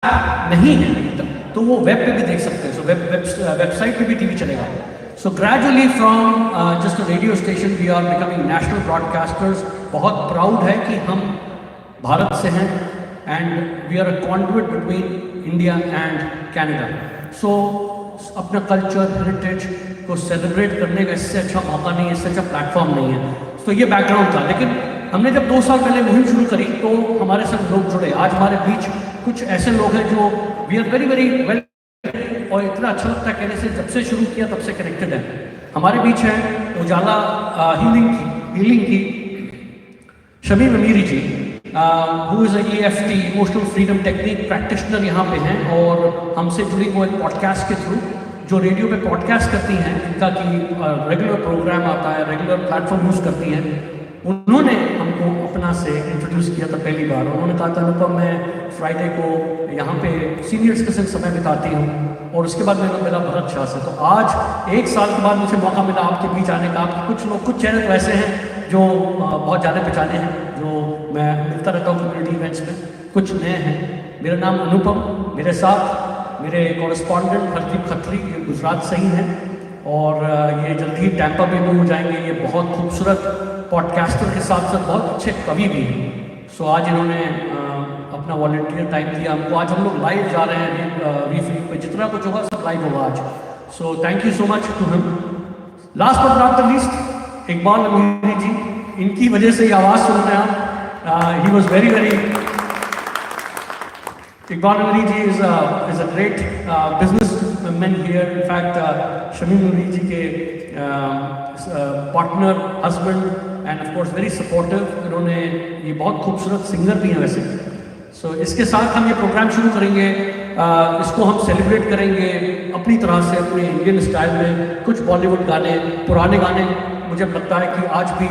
नहीं है तो वो वेब पे भी देख सकते हैं, सो वेबसाइट पे भी टीवी चलेगा। So gradually from just a radio station we are becoming national broadcasters. बहुत प्राउड है कि हम भारत से हैं and we are a conduit between India and Canada. So अपना कल्चर हेरिटेज को सेलिब्रेट करने का इससे अच्छा मौका नहीं है, इससे अच्छा प्लेटफॉर्म नहीं है। तो ये बैकग्राउंड था, लेकिन हमने जब 2 साल पहले मुहिम शुरू करी तो हमारे संग लोग जुड़े। आज हमारे बीच कुछ ऐसे लोग हैं जो we are very very well, और इतना अच्छा लगता है कहने से, जब से शुरू किया तब से कनेक्टेड है। हमारे बीच है उजाला हीलिंग की Shamim Amiri ji, who is EFT emotional freedom technique practitioner यहाँ पे हैं, और हमसे जुड़ी वो एक पॉडकास्ट के थ्रू जो रेडियो पे पॉडकास्ट करती हैं, जिनका कि रेगुलर प्रोग्राम आता है, रेगुलर प्लेटफॉर्म यूज़ करती हैं। उन्होंने हमको अपना से इंट्रोड्यूस किया था पहली बार। उन्होंने कहा था अनुपम मैं फ्राइडे को यहाँ पे सीनियर्स के साथ समय बिताती हूँ, और उसके बाद मेरा भरत शाह से। तो आज 1 साल के बाद मुझे मौका मिला आपके बीच आने का। आपके कुछ लोग, कुछ चेहरे तो ऐसे हैं जो बहुत जाने पहचाने हैं, जो मैं मिलता रहता हूँ कम्युनिटी इवेंट्स में, कुछ नए हैं। मेरा नाम अनुपम, मेरे साथ मेरे कॉरेस्पॉन्डेंट हरदीप खत्री, ये गुजरात से ही हैं, और ये जल्दी ही टैंपा पे मूव हो जाएंगे। ये बहुत खूबसूरत पॉडकास्टर के साथ साथ बहुत अच्छे कवि भी हैं। सो आज इन्होंने अपना वॉलंटियर टाइम दिया हमको। आज हम लोग लाइव जा रहे हैं रीफीड पे, जितना कुछ होगा सब लाइव होगा आज। So thank you so much to him. Last but not the least, Iqbal Amiri ji, इनकी वजह से ये आवाज़ सुन रहे हैं आप। He was very Iqbal Amiri ji is a great businessman here. In fact, Shamim Amiri ji के partner, husband, and of course very supportive. इन्होंने ये बहुत खूबसूरत सिंगर भी हैं वैसे। So इसके साथ हम ये प्रोग्राम शुरू करेंगे। इसको हम सेलिब्रेट करेंगे अपनी तरह से, अपने इंडियन स्टाइल में। कुछ बॉलीवुड गाने, पुराने गाने, मुझे लगता है कि आज भी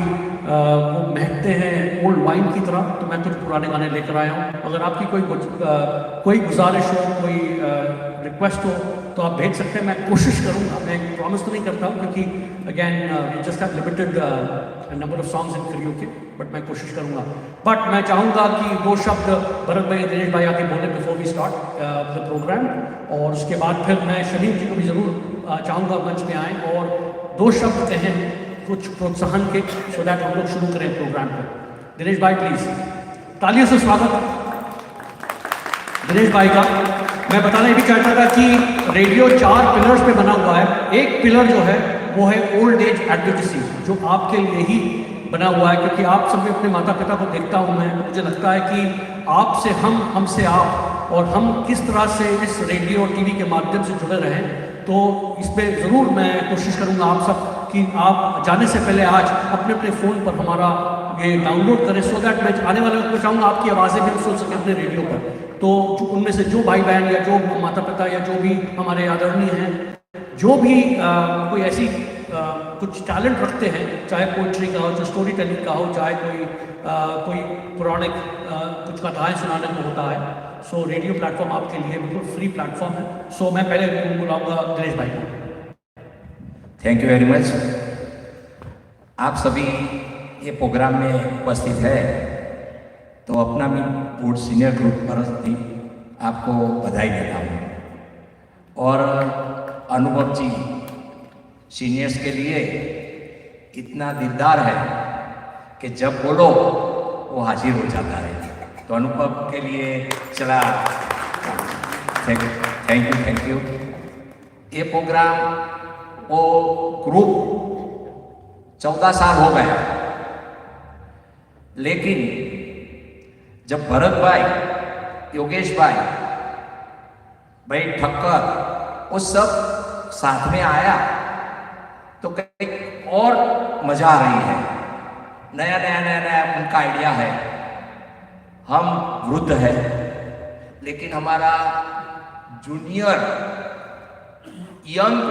वो महकते हैं ओल्ड वाइन की तरह, तो मैं कुछ पुराने गाने लेकर आया हूँ। अगर आपकी कोई गुजारिश हो, कोई रिक्वेस्ट हो तो आप भेज सकते हैं। मैं कोशिश करूँगा, मैं प्रॉमिस तो नहीं करता हूँ क्योंकि again we just have limited number of songs in karaoke, but मैं कोशिश करूँगा। बट मैं चाहूँगा कि 2 शब्द भरत भाई, दिनेश भाई आके बोले before we start the programme, और उसके बाद फिर मैं शमीम जी को भी ज़रूर चाहूँगा मंच में आएँ और 2 शब्द कहें कुछ प्रोत्साहन के, सो दैट हम लोग शुरू करें प्रोग्राम को। दिनेश भाई प्लीज, तालियों से स्वागत दिनेश भाई का। मैं बताना ये भी चाहता था कि रेडियो 4 पिलर्स पे बना हुआ है। एक पिलर जो है वो है ओल्ड एज एडवोकेसी, जो आपके लिए ही बना हुआ है, क्योंकि आप सब में अपने माता पिता को देखता हूँ मैं। मुझे लगता है कि आपसे हम, हमसे आप, और हम किस तरह से इस रेडियो और टीवी के माध्यम से जुड़े रहें। तो इस पर ज़रूर मैं कोशिश करूँगा आप सब कि आप जाने से पहले आज अपने अपने फ़ोन पर हमारा ये डाउनलोड करें, सो दैट मैं आने वाले वक्त में चाहूँगा आपकी आवाज़ें भी सुन सकें अपने रेडियो पर। तो उनमें से जो भाई बहन या जो माता पिता या जो भी हमारे आदरणीय हैं, जो भी कोई ऐसी कुछ टैलेंट रखते हैं, चाहे पोइट्री का हो, चाहे स्टोरी टेलिंग का हो, चाहे कोई पौराणिक कुछ कथाएँ सुनाने को होता है, सो रेडियो प्लेटफॉर्म आपके लिए बिल्कुल फ्री प्लेटफॉर्म है। सो मैं पहले बुलाऊँगा दिनेश भाई को। Thank you very much. आप सभी ये प्रोग्राम में उपस्थित है, तो अपना भी बोर्ड सीनियर ग्रुप पर भी आपको बधाई देता हूँ। और अनुभव जी सीनियर्स के लिए इतना दिलदार है कि जब बोलो वो हाजिर हो जाता है। तो अनुभव के लिए चला, थैंक यू। ये प्रोग्राम, वो ग्रुप 14 साल हो गया, लेकिन जब भरत भाई, योगेश भाई ठक्कर, वो सब साथ में आया तो कहीं और मजा आ रही है। नया उनका आइडिया है। हम वृद्ध है, लेकिन हमारा जूनियर यंग,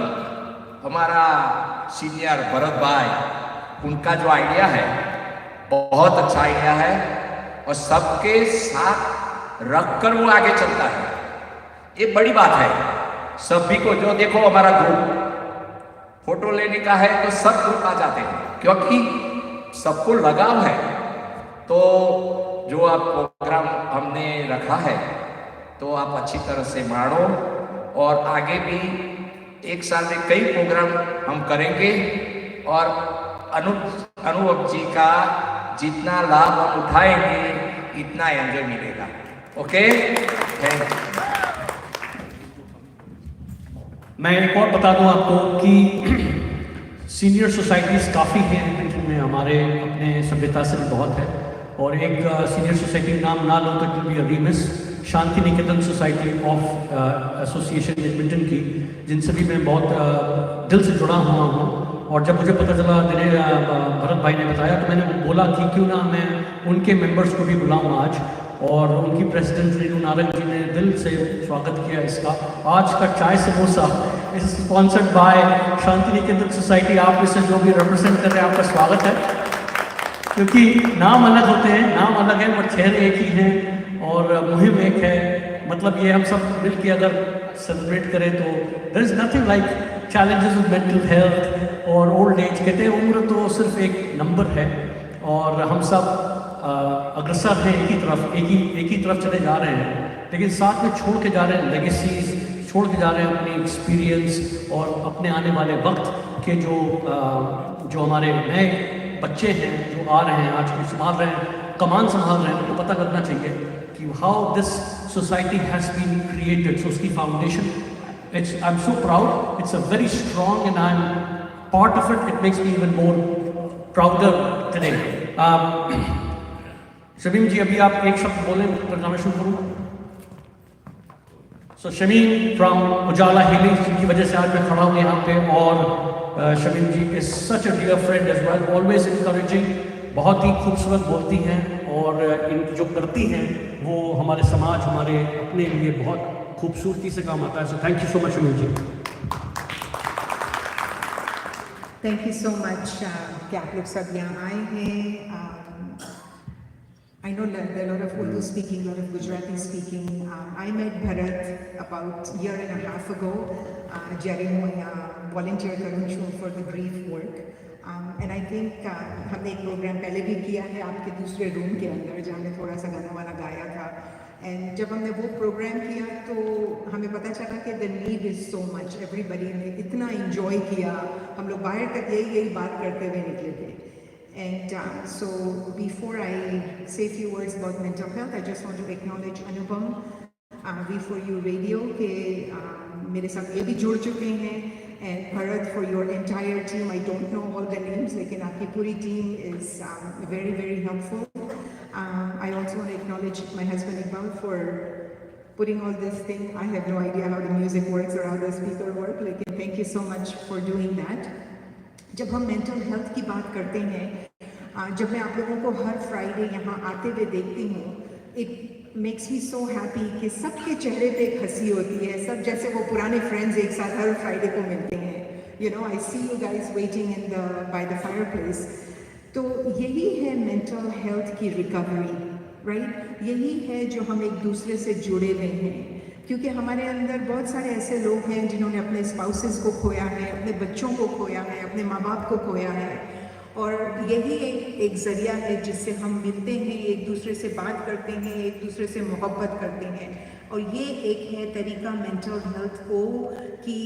हमारा सीनियर भरत भाई, उनका जो आइडिया है बहुत अच्छा आइडिया है, और सबके साथ रखकर वो आगे चलता है। ये बड़ी बात है। सभी को, जो देखो हमारा ग्रुप फोटो लेने का है तो सब ग्रुप आ जाते हैं, क्योंकि सबको लगाव है। तो जो आप प्रोग्राम हमने रखा है तो आप अच्छी तरह से माणो और आगे भी एक साल में कई प्रोग्राम हम करेंगे और अनुभव जी का जितना लाभ हम उठाएंगे इतना एंजॉय मिलेगा। Okay, thank you. मैं एक और बता दूं आपको कि सीनियर सोसाइटीज़ काफ़ी हैं जिनमें हमारे अपने सभ्यता से भी बहुत है, और एक सीनियर सोसाइटी नाम ना लो तो it will be a remiss, Shanti Niketan society of association Edmonton की, जिनसे भी मैं बहुत दिल से जुड़ा हुआ हूँ। और जब मुझे पता चला भरत भाई ने बताया तो मैंने बोला कि क्यों ना मैं उनके मेंबर्स को भी बुलाऊँ आज, और उनकी प्रेसिडेंट रेणु नारंग जी ने दिल से स्वागत किया इसका। आज का चाय samosa is sponsored by Shanti Niketan society. आप इससे जो भी रिप्रेजेंट कर रहे हैं आपका स्वागत है, क्योंकि नाम अलग होते हैं, नाम अलग है पर चेहरे एक ही हैं और मुहिम एक है। मतलब ये हम सब मिल के अगर सेलिब्रेट करें तो there is nothing like challenges with mental health और ओल्ड एज। कहते हैं उम्र तो सिर्फ एक नंबर है और हम सब अग्रसर हैं एक ही तरफ चले जा रहे हैं, लेकिन साथ में छोड़ के जा रहे हैं लेगेसीज, छोड़ के जा रहे हैं अपनी एक्सपीरियंस और अपने आने वाले वक्त के जो हमारे नए बच्चे हैं जो आ रहे हैं आज को संभाल रहे हैं, कमान संभाल रहे हैं, उनको पता करना चाहिए कि how this society has been created. So उसकी foundation, I am so proud, it's a very strong and I am part of it. It makes me even more prouder today. Shamim ji अभी आप एक शब्द बोलें तो मैं शुरू करूँ। So Shamim from Ujala healing, जिनकी वजह से आज मैं खड़ा हूँ यहाँ पे, और Shamim ji is such a dear friend as well, always encouraging, बहुत ही खूबसूरत बोलती हैं और इन जो करती हैं वो हमारे समाज, हमारे अपने लिए बहुत खूबसूरती से काम आता है। So thank you so much Shamim ji. Thank you so much कि आप लोग सब यहाँ आए हैं। I know that there are a lot of Urdu speaking, a lot of Gujarati speaking. I met Bharat about a year and a half ago. Jerry Moya volunteer करूँ for the grief work. And I think हमने एक programme पहले भी किया है आपके दूसरे room के अंदर, जहाँ हमने थोड़ा सा गाना वाना गाया था। एंड जब हमने वो प्रोग्राम किया तो हमें पता चला कि the need is so much, everybody ने इतना इंजॉय किया, हम लोग बाहर तक यही बात करते हुए निकले थे। And so before I say a few words about mental health, I just want to acknowledge Anupam, V4U Radio के मेरे साथ ये भी जुड़ चुके हैं, and Bharat for your entire team. I don't know all the names, लेकिन आपकी पूरी team is very very helpful. I also want to acknowledge my husband Iqbal for putting all this thing. I have no idea how the music works or how the speaker work, लेकिन thank you so much for doing that. जब हम mental health की बात करते हैं, जब मैं आप लोगों को हर फ्राइडे यहाँ आते हुए देखती हूँ, it makes me so happy कि सबके चेहरे पे एक हंसी होती है, सब जैसे वो पुराने फ्रेंड्स एक साथ हर फ्राइडे को मिलते हैं। You know, I see you guys waiting in the by the fireplace. तो यही है मेंटल हेल्थ की रिकवरी, राइट? यही है जो हम एक दूसरे से जुड़े हुए हैं, क्योंकि हमारे अंदर बहुत सारे ऐसे लोग हैं जिन्होंने अपने स्पाउसेस को खोया है, अपने बच्चों को खोया है, अपने माँ बाप को खोया है, और यही एक ज़रिया है जिससे हम मिलते हैं, एक दूसरे से बात करते हैं, एक दूसरे से मोहब्बत करते हैं। और ये एक है तरीका मेंटल हेल्थ को की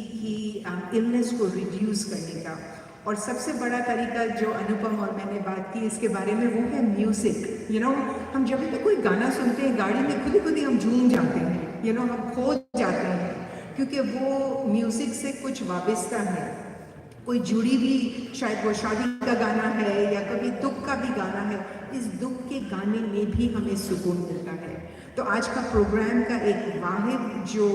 इलनेस को रिड्यूस करने का। और सबसे बड़ा तरीका जो अनुपम और मैंने बात की इसके बारे में, वो है म्यूज़िक। यू नो, हम जब भी कोई गाना सुनते हैं गाड़ी में, खुद ही हम झूम जाते हैं, यू नो, हम खो जाते हैं, क्योंकि वो म्यूज़िक से कुछ वाबस्ता है, कोई जुड़ी भी, शायद वो शादी का गाना है या कभी दुख का भी गाना है। इस दुख के गाने में भी हमें सुकून मिलता है। तो आज का प्रोग्राम का एक वाहिद जो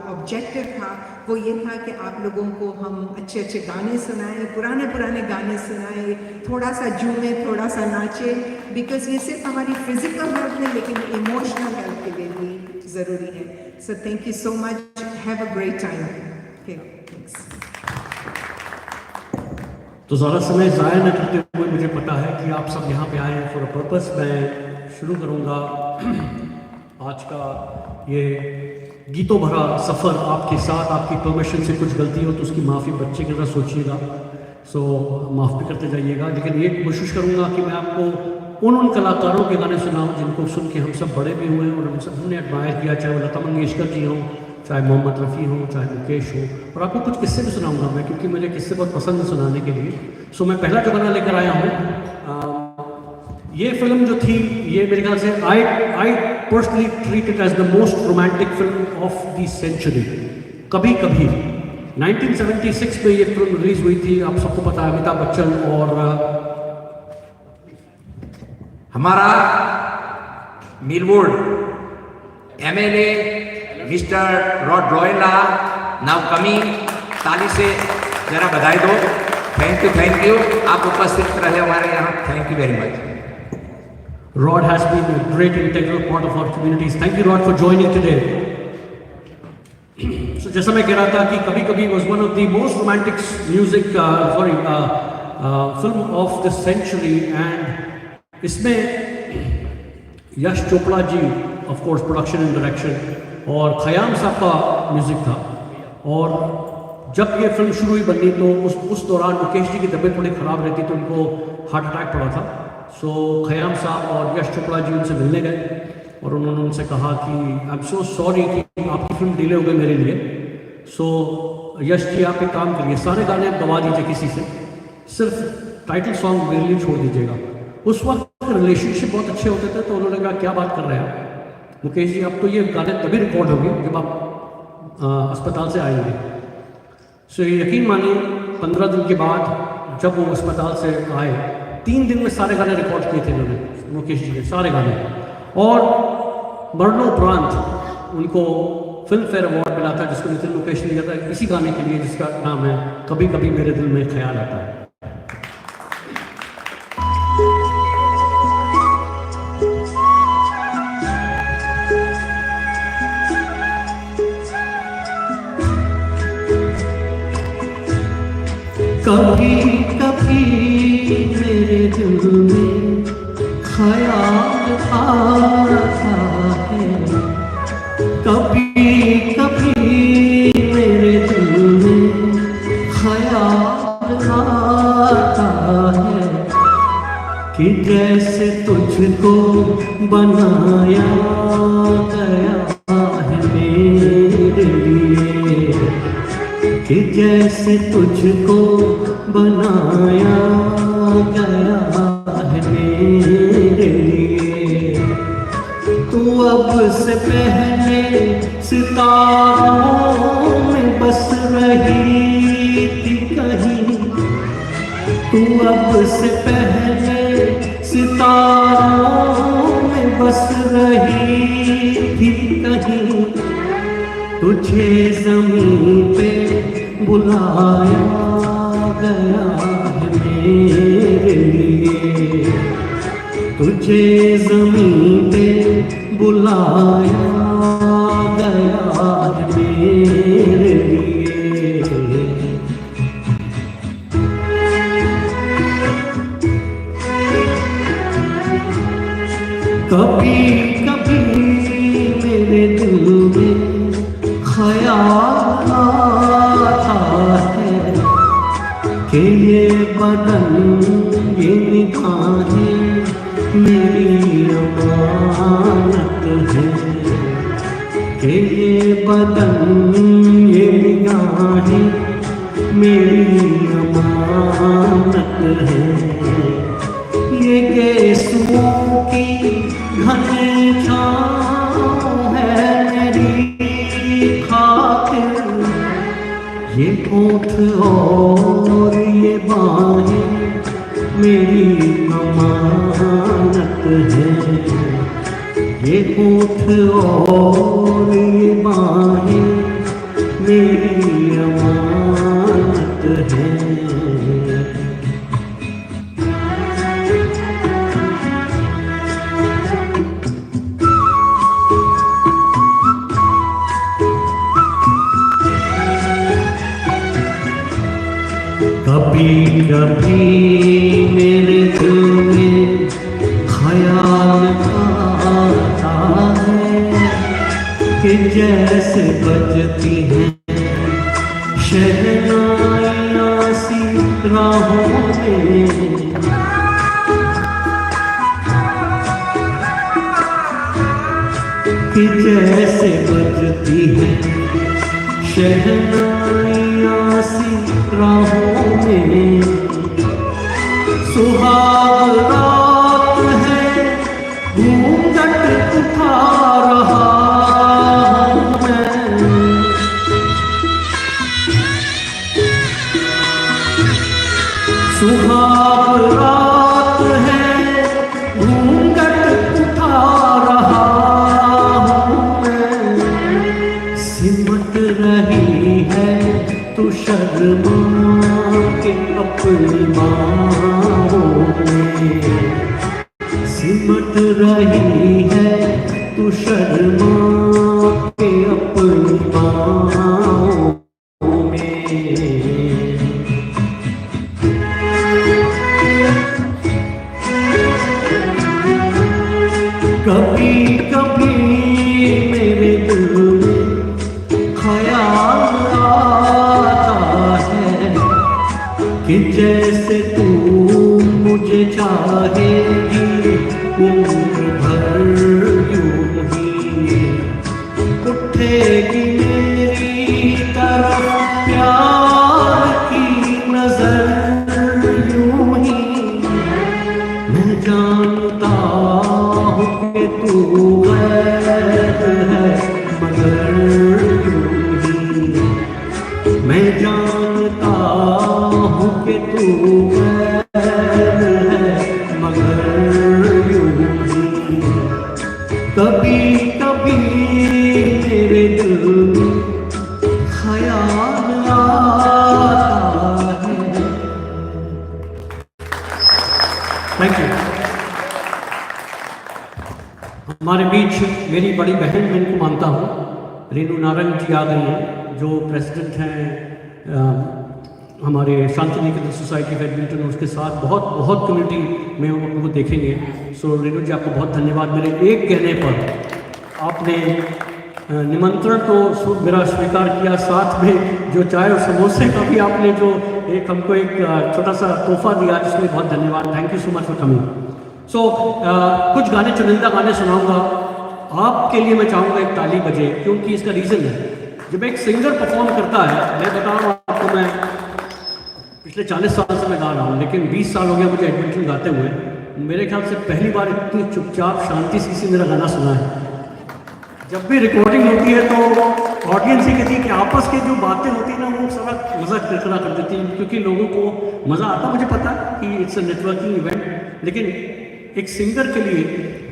ऑब्जेक्टिव था वो ये था कि आप लोगों को हम अच्छे अच्छे गाने सुनाएं, पुराने गाने सुनाएं, थोड़ा सा झूमें, थोड़ा सा नाचें, बिकॉज ये सिर्फ हमारी फिजिकल हेल्थ नहीं लेकिन इमोशनल हेल्थ के लिए भी ज़रूरी है। So thank you so much, have a great time. Thanks. तो ज़्यादा समय ज़ाया न करते हुए, मुझे पता है कि आप सब यहाँ पे आए हैं फॉर अ पर्पस। मैं शुरू करूँगा आज का ये गीतों भरा सफ़र आपके साथ। आपकी परमिशन से कुछ गलती हो तो उसकी माफ़ी बच्चे की तरह सोचिएगा, सो माफ़ भी करते जाइएगा। लेकिन ये कोशिश करूँगा कि मैं आपको उन कलाकारों के गाने सुनाओ जिनको सुन के हम सब बड़े भी हुए और हम सब हमने एडमायर किया, चाहे वो लता मंगेशकर जी हों, चाहे मोहम्मद रफ़ी हों, चाहे मुकेश हो। और आपको कुछ किस्से भी सुनाऊंगा मैं, क्योंकि मुझे किस्से बहुत पसंद है सुनाने के लिए। सो मैं पहला जो गाना लेकर आया हूँ, ये फिल्म जो थी ये मेरे ख्याल से I personally treat it as the most romantic film of the century. कभी कभी 1976 में ये फिल्म रिलीज हुई थी, आप सबको पता है, अमिताभ बच्चन और हमारा Millwood MLA mister Rod Loyola now coming. ताली से जरा बधाई दो। थैंक यू आप उपस्थित रहे हमारे यहाँ। Thank you very much. Rod has been a great integral part of our communities. Thank you, Rod, for joining today. So, जैसा मैं कह रहा था कि कभी कभी was one of the most romantic film of the century, and इसमें Yash Chopra ji of course production and direction और खयाम साहब का म्यूजिक था। और जब ये फिल्म शुरू हुई बननी तो उस दौरान मुकेश जी की तबीयत थोड़ी ख़राब रहती तो उनको हार्ट अटैक पड़ा था। सो खयाम साहब और यश चोपड़ा जी उनसे मिलने गए और उन्होंने उनसे कहा कि आई एम सो सॉरी कि आपकी फिल्म डिले हो गई मेरे लिए। सो यश जी आप एक काम करिए, सारे गाने आप गवा दीजिए किसी से, सिर्फ टाइटल सॉन्ग मेरे लिए छोड़ दीजिएगा। उस वक्त रिलेशनशिप बहुत अच्छे होते थे तो उन्होंने कहा क्या बात कर रहे हैं मुकेश जी, अब तो ये गाने तभी रिकॉर्ड होंगे जब आप अस्पताल से आएंगे। सो यकीन मानिए 15 दिन के बाद जब वो अस्पताल से आए, 3 दिन में सारे गाने रिकॉर्ड किए थे इन्होंने, मुकेश जी के सारे गाने। और मरणोपरांत उनको फिल्म फेयर अवार्ड मिला था जिसको नितिन मुकेश ने दिया था इसी गाने के लिए जिसका नाम है कभी कभी मेरे दिल में ख्याल आता है। कभी कभी मेरे दिल में ख्याल आता है, कभी कभी मेरे दिल में ख्याल आता है कि जैसे तुझको बनाया गया है मेरे लिए, कि जैसे तुझको बनाया गया है मेरे लिए। तू अब से पहले सितारों में बस रही थी कहीं, तू अब से पहले सितारों में बस रही थी कहीं, तुझे ज़मीन पे बुलाया गया है मेरे लिए, तुझे ज़मीन पे बुलाया गया है मेरे लिए। कभी कभी मेरे दिल में ख्याल आता है कि ये बदन ये निगाहें मेरी अमानत है, कि ये बदन ये निगाहें मेरी अमानत है। ये गेसुओं की घने छाँव है मेरी खातिर, ये होठ और ये बाहें मेरी अमानत है, ये होठ और ये बाहें मेरी अमानत है। कभी कभी मेरे दिल में ख्याल आता है कि जैसे बजती हैं शहनाइयाँ सी राहों में, जैसे बजती है शहनाइयाँ सी राहों में। सुहाग रात है घूंघट उठा रहा हूँ मैं। सुहाग रात है घूंघट उठा रहा हूँ मैं। सिमट रही है तू शर्मा के अपनी बाहों में। सिमट रही है तू शर्मा के अपनी बाहों में। कभी कभी मेरे दिल में ख्याल आता है कि जैसे तू मुझे चाहेगी उम्र भर यूं ही उठेगी मेरी तरफ प्यार की नजर यूं ही। मैं जानता हूँ कि तू गैर है मगर यूं ही। मैं जानता हूँ कि तू गैर है मगर यूं ही। कभी कभी मेरे दिल में ख्याल आता है। Thank you. हमारे बीच मेरी बड़ी बहन, मैं इनको मानता हूँ, रेनू नारंग जी आ गई हैं, जो प्रेसिडेंट हैं हमारे शांति निकेतन सोसाइटी का एडमिंटन। उसके साथ बहुत बहुत कम्युनिटी में उनको देखेंगे। सो रेनू जी, आपको बहुत धन्यवाद। मेरे एक कहने पर आपने निमंत्रण तो मेरा स्वीकार किया, साथ में जो चाय और समोसे का भी आपने जो एक हमको एक छोटा सा तोहफा दिया, जिसमें बहुत धन्यवाद। Thank you so much for coming. So कुछ गाने, चुनिंदा गाने सुनाऊंगा आपके लिए। मैं चाहूँगा एक ताली बजे, क्योंकि इसका रीज़न है, जब एक सिंगर परफॉर्म करता है, मैं बता रहा हूँ आपको, मैं पिछले 40 साल से मैं गा रहा हूँ, लेकिन 20 साल हो गया मुझे एडमिंटन गाते हुए। मेरे ख्याल से पहली बार इतनी चुपचाप शांति से मेरा गाना सुना है। जब भी रिकॉर्डिंग होती है तो ऑडियंस ही कहती है कि आपस की जो बातें होती है ना, वो सारा मज़ा किरकिरा कर देती है, क्योंकि लोगों को मज़ा आता। मुझे पता है कि इट्स अ नेटवर्किंग इवेंट, लेकिन एक सिंगर के लिए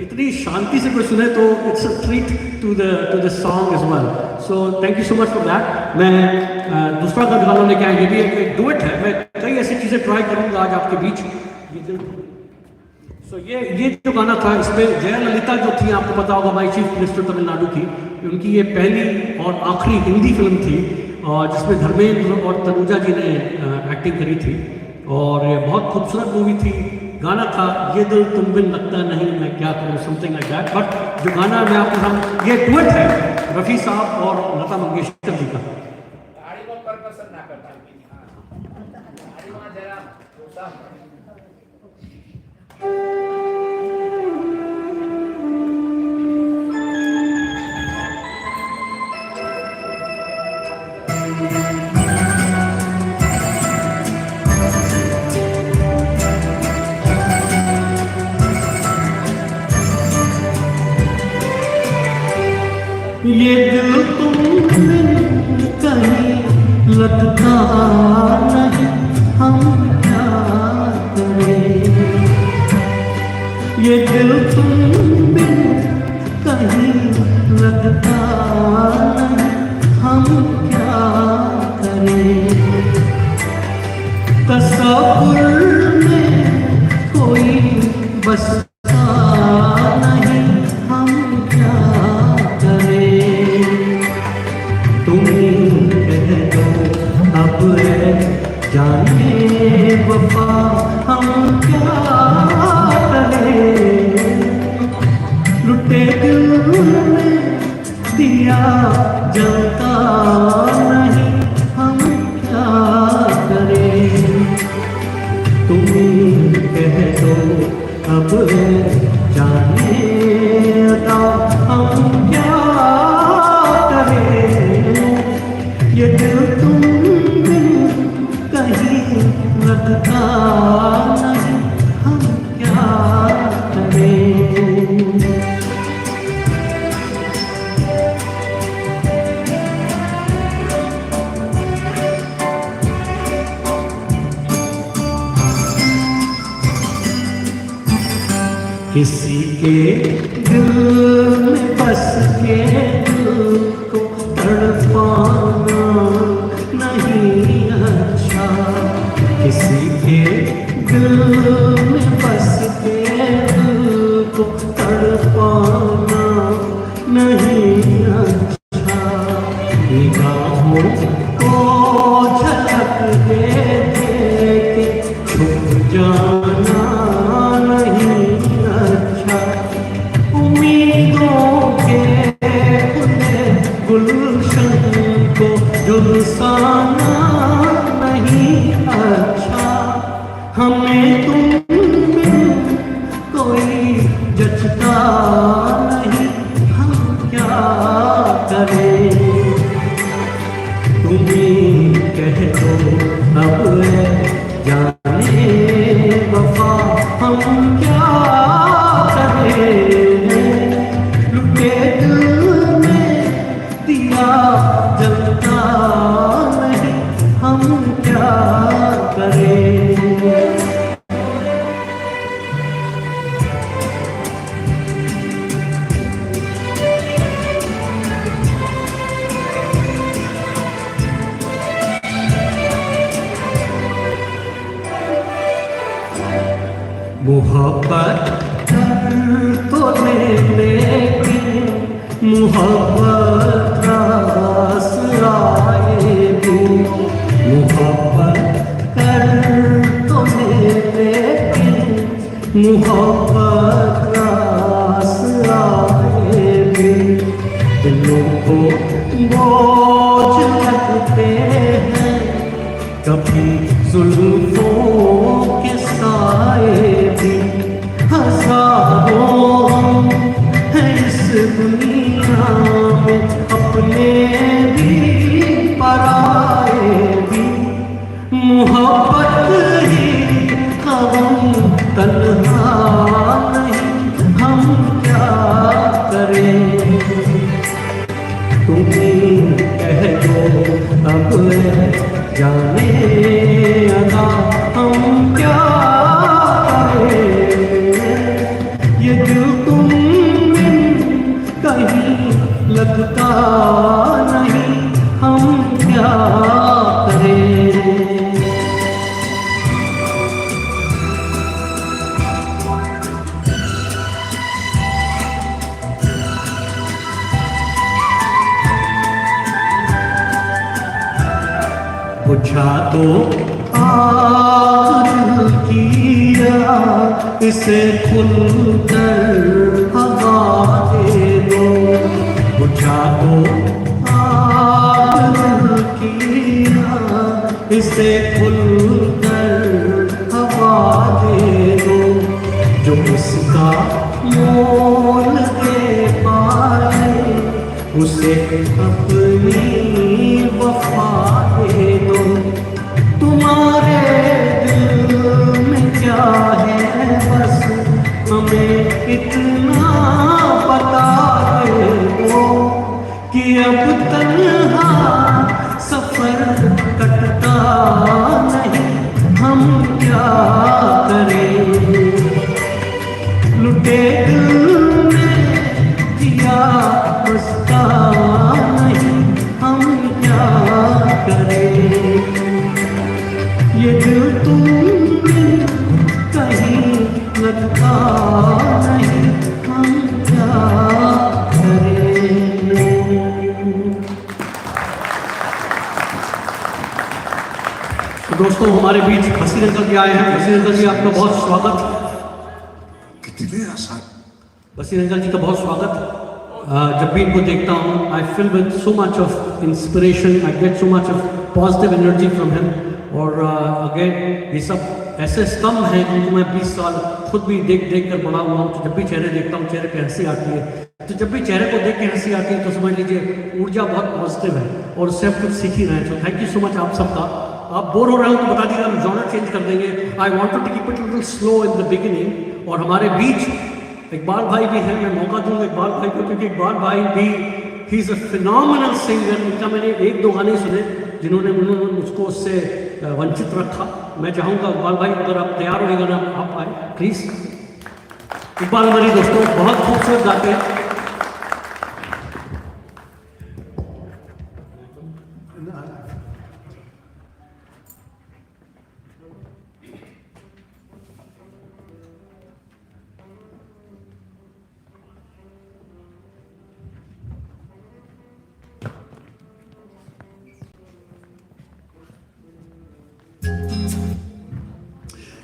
इतनी शांति से कोई सुने तो it's a treat to the song as well. So thank you so much for that. मैं दूसरा गाना लेके आया, ये भी एक डुएट है। मैं कई ऐसी चीज़ें ट्राई करूँगा आज आपके बीच। सो ये जो गाना था, इसमें जयललिता जो थी, आपको पता होगा, माई चीफ मिनिस्टर तमिलनाडु की, उनकी ये पहली और आखिरी हिंदी फिल्म थी, और जिसमें धर्मेंद्र और तनुजा जी ने एक्टिंग करी थी, और बहुत खूबसूरत मूवी थी। गाना था ये दिल तुम बिन लगता नहीं मैं क्या करूँ, समथिंग लाइक दैट। बट जो गाना मैं आपके साथ, ये डुएट है रफ़ी साहब और लता मंगेशकर जी का। ये दिल तुम कहीं लगता नहीं, हम क्या करें। ये दिल तुम कहीं लगता नहीं, हम क्या करें। तस्वीर में कोई बसता नहीं, हम क्या करें। तुम कह दो अब है जाने वफा, हम क्या करें। लुटे दिल में दिया जलता नहीं, हम क्या करें। तुम कह दो अब है जाने अता, हम क्या किसी के दिल में बस के दिल को तड़पाना नहीं अच्छा, किसी के दिल में बस के दिल को तड़पाना नहीं अच्छा, निगाहों को झलक दे के छुप जाना नहीं अच्छा, उम्मीदों के खुले गुलशन को झुलसाना नहीं अच्छा, हमें तुम बिन कोई जचता नहीं, हम क्या करें, तुम्हें कह दो अब जाने वफा हम क्या करें, लुटे दिल में दिया जलता नहीं, हम क्या करें। मोहब्बत तो ले लेकिन मोहब्बत रास आएगी, मोहब्बत कर तो ले लेकिन मोहब्बत रास आएगी, दिलों को बोझ लगते हैं कभी जुल्फों के साए भी, हजारों हम हैं इस दुनिया में अपने भी पराए भी, मोहब्बत ही हम तन्हा नहीं, हम क्या करें, तुम्हें कह दो अब जाने अदा हम क्या करें, ये दिल तुम बिन कहीं लगता नहीं, हम क्या करें। बुझा दो आग किया इसे खुलकर हवा दे दो, बुझा दो आग किया इसे खुलकर हवा दे दो, जो उसका मोल दे पाए उसे अपनी वफा दे दो, तुम्हारे दिल में क्या है बस हमें इतना बता दे दो, कि अब तन्हा सफर कटता नहीं, हम क्या करें, लुटे दिल में दिया बसता नहीं, हम क्या करें, ये दिल तुम कहीं लगता नहीं, हम क्या करें। तो दोस्तों हमारे बीच बसीर अंकल जी आए हैं। बसीर अंकल जी आपका बहुत स्वागत। कितने आसान। बसीर अंकल जी का बहुत स्वागत। जब भी इनको देखता हूँ I feel with so much of inspiration, I get so much of positive energy from him. और अगेन ये सब ऐसे स्तंभ हैं जिनको मैं 20 साल खुद भी देख कर बड़ा हुआ हूँ। तो जब भी चेहरे देखता हूँ चेहरे पे हंसी आती है, तो जब भी चेहरे को देख के हंसी आती है तो समझ लीजिए ऊर्जा बहुत पॉजिटिव है और उससे आप कुछ सीख ही रहे हैं। तो थैंक यू सो मच आप सबका। आप बोर हो रहे हो तो बता दीजिए, हम जॉनर चेंज कर देंगे। I wanted to keep it little slow in the beginning. और हमारे बीच इकबाल भाई भी हैं, मैं मौका दूंगा इकबाल भाई को, क्योंकि इकबाल भाई भी he is a phenomenal singer. उनका मैंने 1-2 गाने सुने जिन्होंने मुझको उससे वंचित रखा। मैं चाहूँगा इकबाल भाई अगर आप तैयार होएगा ना आप आए प्लीज़। इकबाल मरी दोस्तों बहुत खूबसूरत गाते हैं।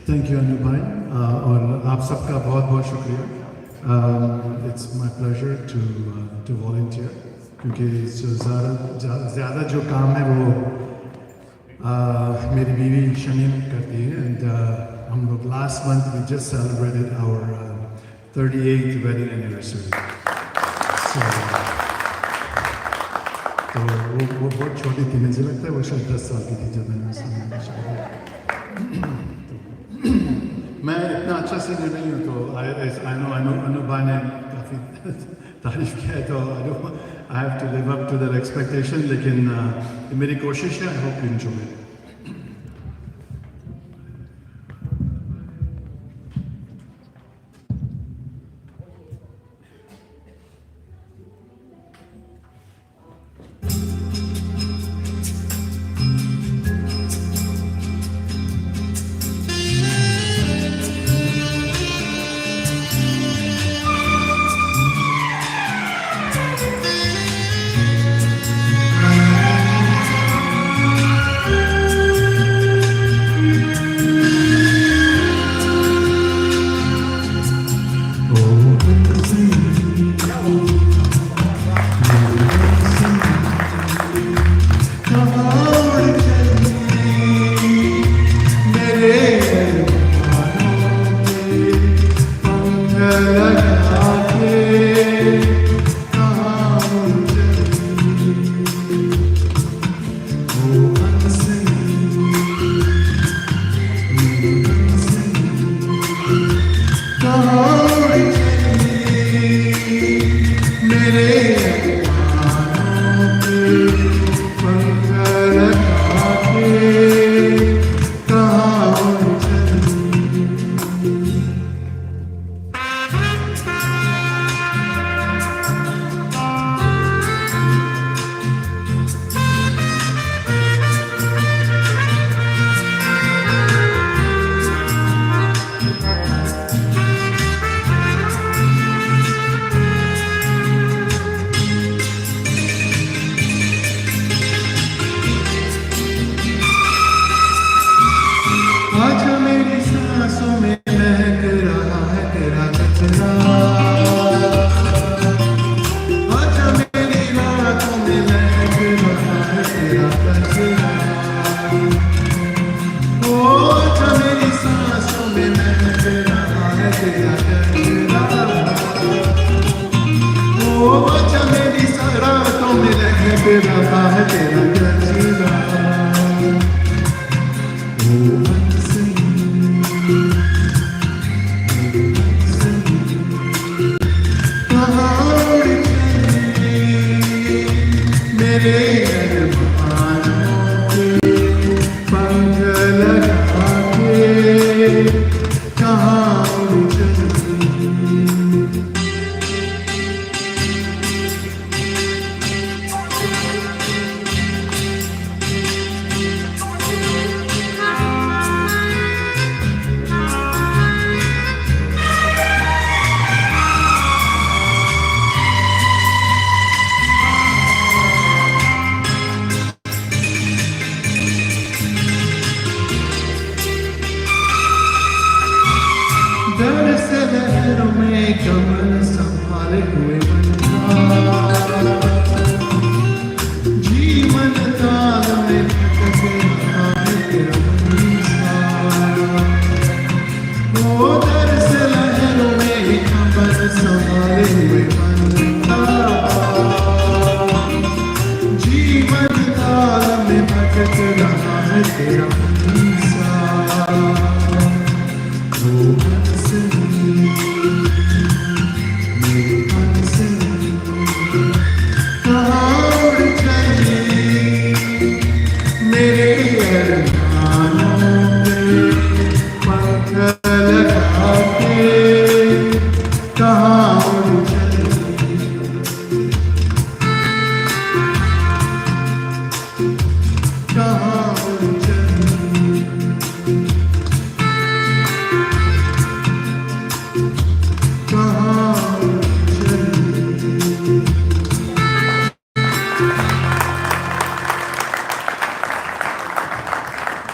थैंक यू अनु भाई और आप सबका बहुत बहुत शुक्रिया। It's my pleasure to volunteer क्योंकि जो ज़्यादा जो काम है वो मेरी बीवी शमीम करती है एंड हम लोग last month we just celebrated our 38th wedding anniversary. तो वो बहुत छोटी थी, मुझे लगता है वो शायद 10 साल की थी जब मैंने उससे मैं इतना अच्छा सिंगर नहीं हूँ तो आई नो अनु भाई ने काफ़ी तारीफ किया है तो I have to live up to that expectation, लेकिन मेरी कोशिश है। I hope you enjoy it.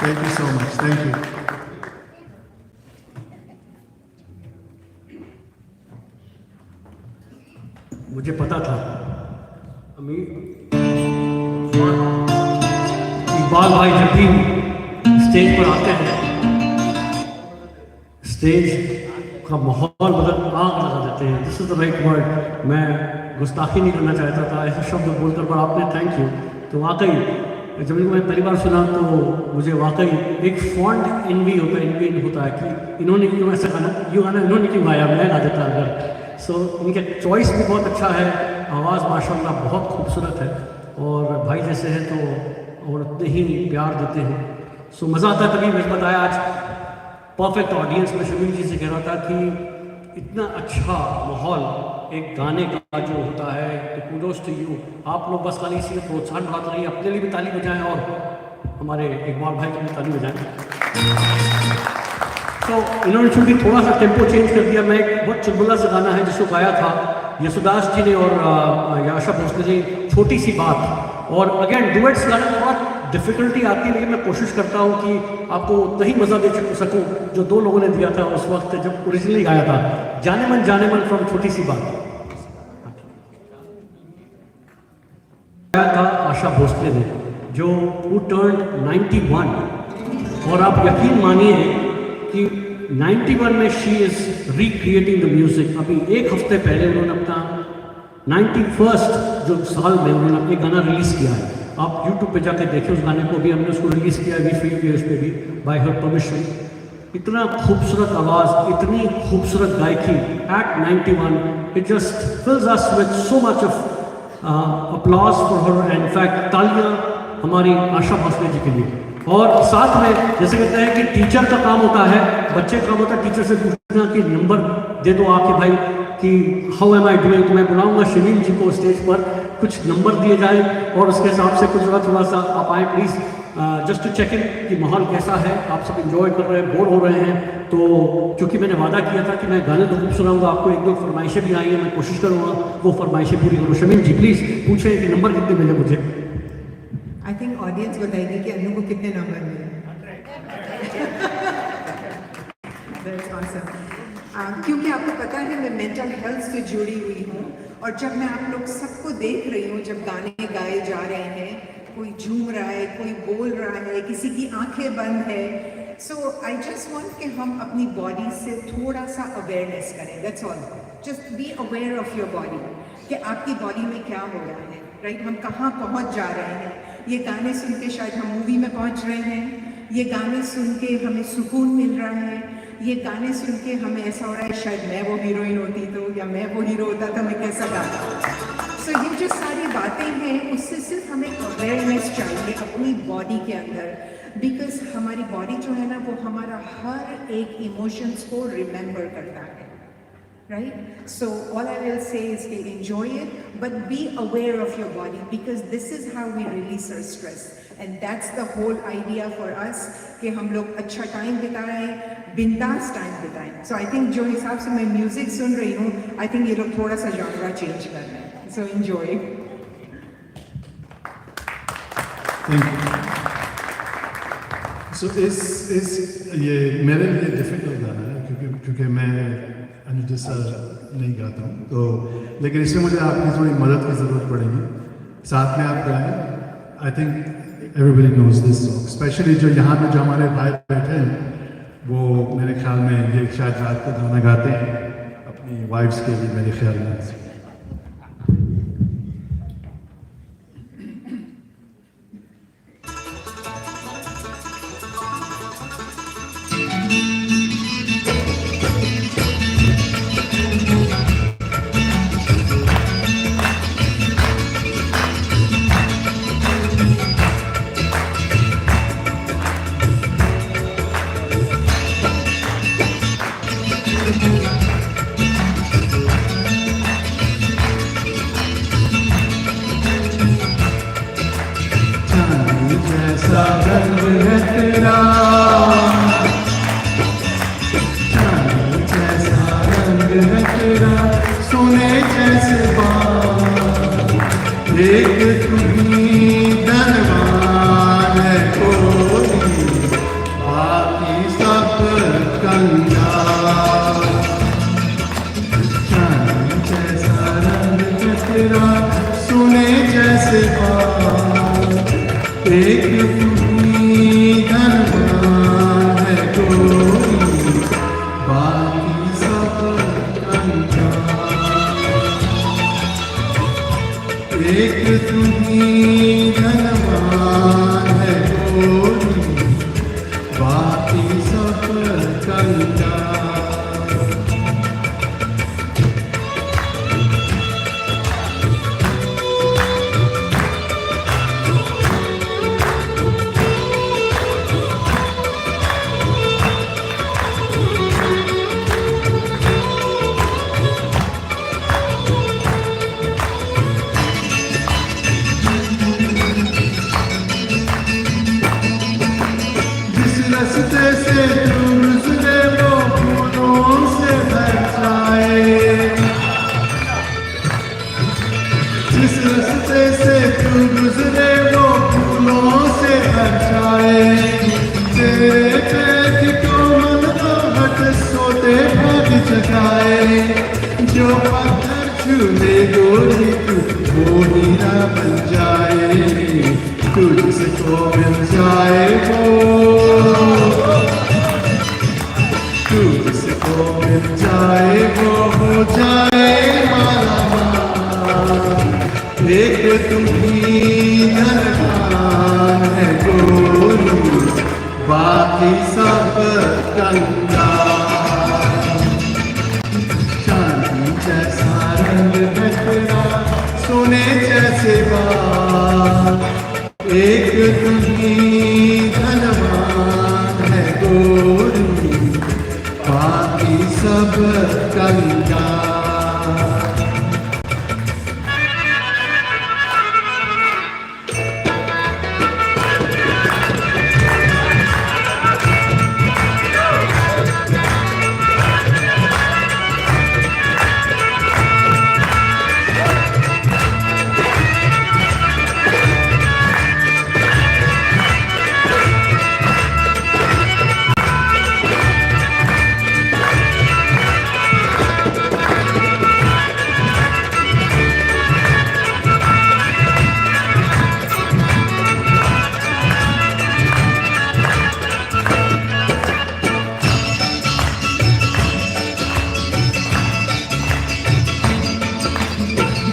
Thank you so much. Thank you. मुझे पता था इकबाल भाई जब भी स्टेज पर आते हैं स्टेज का माहौल बदल आग लगा देते हैं. This is the right word. मैं गुस्ताखी नहीं करना चाहता था ऐसे शब्द बोलकर, पर आपने थैंक यू. तो वाकई जब इनको मैं पहली बार सुना तो मुझे वाकई एक फॉन्ट इनवी होता है कि इन्होंने क्यों ऐसा गाना इन्होंने क्यों गाया, मैं गा देता अगर. सो इनके चॉइस भी बहुत अच्छा है, आवाज़ माशाल्लाह बहुत खूबसूरत है और भाई जैसे हैं तो और उतने ही प्यार देते हैं. सो मज़ा आता है. तभी मैं बताया आज परफेक्ट ऑडियंस में शमीम जी से कह रहा था कि इतना अच्छा माहौल एक गाने का जो होता है, तो कुडोस टू यू. आप लोग बस खाली इसी में प्रोत्साहन बढ़ाते रहिए, अपने लिए भी ताली बजाएं और हमारे इकबाल भाई के लिए ताली बजाएं. तो इन्होंने चूँकि थोड़ा सा टेम्पो चेंज कर दिया. मैं एक बहुत चुलबुला सा गाना है जिसको गाया था यशुदास जी ने और आशा भोसले जी, छोटी सी बात. और अगेन डुएट्स गाने में थोड़ा डिफ़िकल्टी आती है, लेकिन मैं कोशिश करता हूँ कि आपको उतना ही मज़ा दे सकूँ जो दो लोगों ने दिया था उस वक्त जब ओरिजिनली गाया था. जाने मन फ्रॉम छोटी सी बात गाया था आशा भोसले ने, जो हु टर्न्ड 91. और आप यकीन मानिए कि 91 में she is recreating the music. अभी एक हफ्ते पहले उन्होंने अपना 91st जो साल में उन्होंने अपने गाना रिलीज़ किया है. आप YouTube पे जाके देखें उस गाने को. भी हमने उसको रिलीज़ किया है, वी फील के उस पर भी बाय हर परमिशन. इतना खूबसूरत आवाज़, इतनी खूबसूरत गायकी at 91. It just fills us with so much of applause for her. And in fact तालियां हमारी आशा भोसले जी के लिए. और साथ में जैसे कहते हैं कि टीचर का काम होता है, बच्चे का काम होता है टीचर से पूछना कि नंबर दे दो आके भाई कि हाउ एम आई डूइंग. तो मैं बुलाऊंगा शमीम जी को स्टेज पर, कुछ नंबर दिए जाए और उसके हिसाब से कुछ थोड़ा सा आप आए please, just to check in कि माहौल कैसा है, आप सब इंजॉय कर रहे हैं, बोर हो रहे हैं. तो चूँकि मैंने वादा किया था कि मैं गाने तो खूब सुनाऊंगा, आपको एक दो फरमाइशें भी आई हैं, मैं कोशिश करूँगा वो फरमाइशें पूरी करूँ. शमीम जी प्लीज़ पूछें कि नंबर कितने मिले मुझे. आई थिंक ऑडियंस बताएगी कि अनु को कितने नंबर मिले. That's awesome. क्योंकि आपको पता है मैं मेंटल हेल्थ से जुड़ी हुई हूँ और जब मैं आप लोग सबको देख रही हूँ जब गाने गाए जा रहे हैं, कोई झूम रहा है, कोई बोल रहा है, किसी की आंखें बंद है. सो आई जस्ट वांट कि हम अपनी बॉडी से थोड़ा सा अवेयरनेस करें. That's all. Just be aware of your body कि आपकी बॉडी में क्या हो रहा है. राइट, हम कहाँ पहुँच जा रहे हैं. ये गाने सुन के शायद हम मूवी में पहुँच रहे हैं, ये गाने सुन के हमें सुकून मिल रहा है, ये गाने सुन के हमें ऐसा हो रहा है शायद मैं वो हीरोइन होती तो, या मैं वो हीरो होता तो मैं कैसा गाता. सो ये जो सारी बातें हैं उससे सिर्फ हमें अवेयरनेस चाहिए अपनी बॉडी के अंदर. बिकॉज हमारी बॉडी जो है ना वो हमारा हर एक इमोशंस को रिमेंबर करता है. Right? So all I will say is to enjoy it, but be aware of your body because this is how we release our stress. And that's the whole idea for us कि हम लोग अच्छा time बिताएं, बिंदास time बिताएं. So I think जो हिसाब से मैं म्यूजिक सुन रही हूँ, I think ये लोग थोड़ा सा genre change कर रहे हैं. So enjoy. Thank you. So ये मेरे लिए डिफिकल्ट गाना है क्योंकि मैं जैसा नहीं गाता हूँ, तो लेकिन इसमें मुझे आपकी थोड़ी मदद की ज़रूरत पड़ेगी. साथ में आप गाएं. I think everybody knows this song. Specially जो यहाँ पे जो हमारे भाई बैठे हैं वो मेरे ख्याल में ये शायद रात को गाना गाते हैं अपनी वाइफ्स के लिए, मेरे ख्याल में. जैसा रंग है तेरा, चांदी जैसा रंग है तेरा, सोने जैसे बाल, एक तुम्ही धनवान है कोई एक तुम्ही धनवान है गोरी, बाकी सब कंगाल। एक तुम्ही धनवान है गोरी, बाकी सब कंगाल। जिस रास्ते से तू गुजरे वो फूलों से भर जाए, जिस रास्ते से तू गुजरे वो फूलों से भर जाए। तेरे पैर को मन तो हट सोते भाग जगाए, जो पत्थर छूले गोरी तू वो हीरा बन जाए, तुझको मिल जाए वो, तुझको मिल जाए वो हो जाए माला माल। एक तुम्ही धनवान है गोरी, बाकी सब कंगाल। चांदी जैसा रंग है तेरा, सोने जैसे बाल। एक तुम्ही धनवान है गोरी, बाकी सब कंगाल।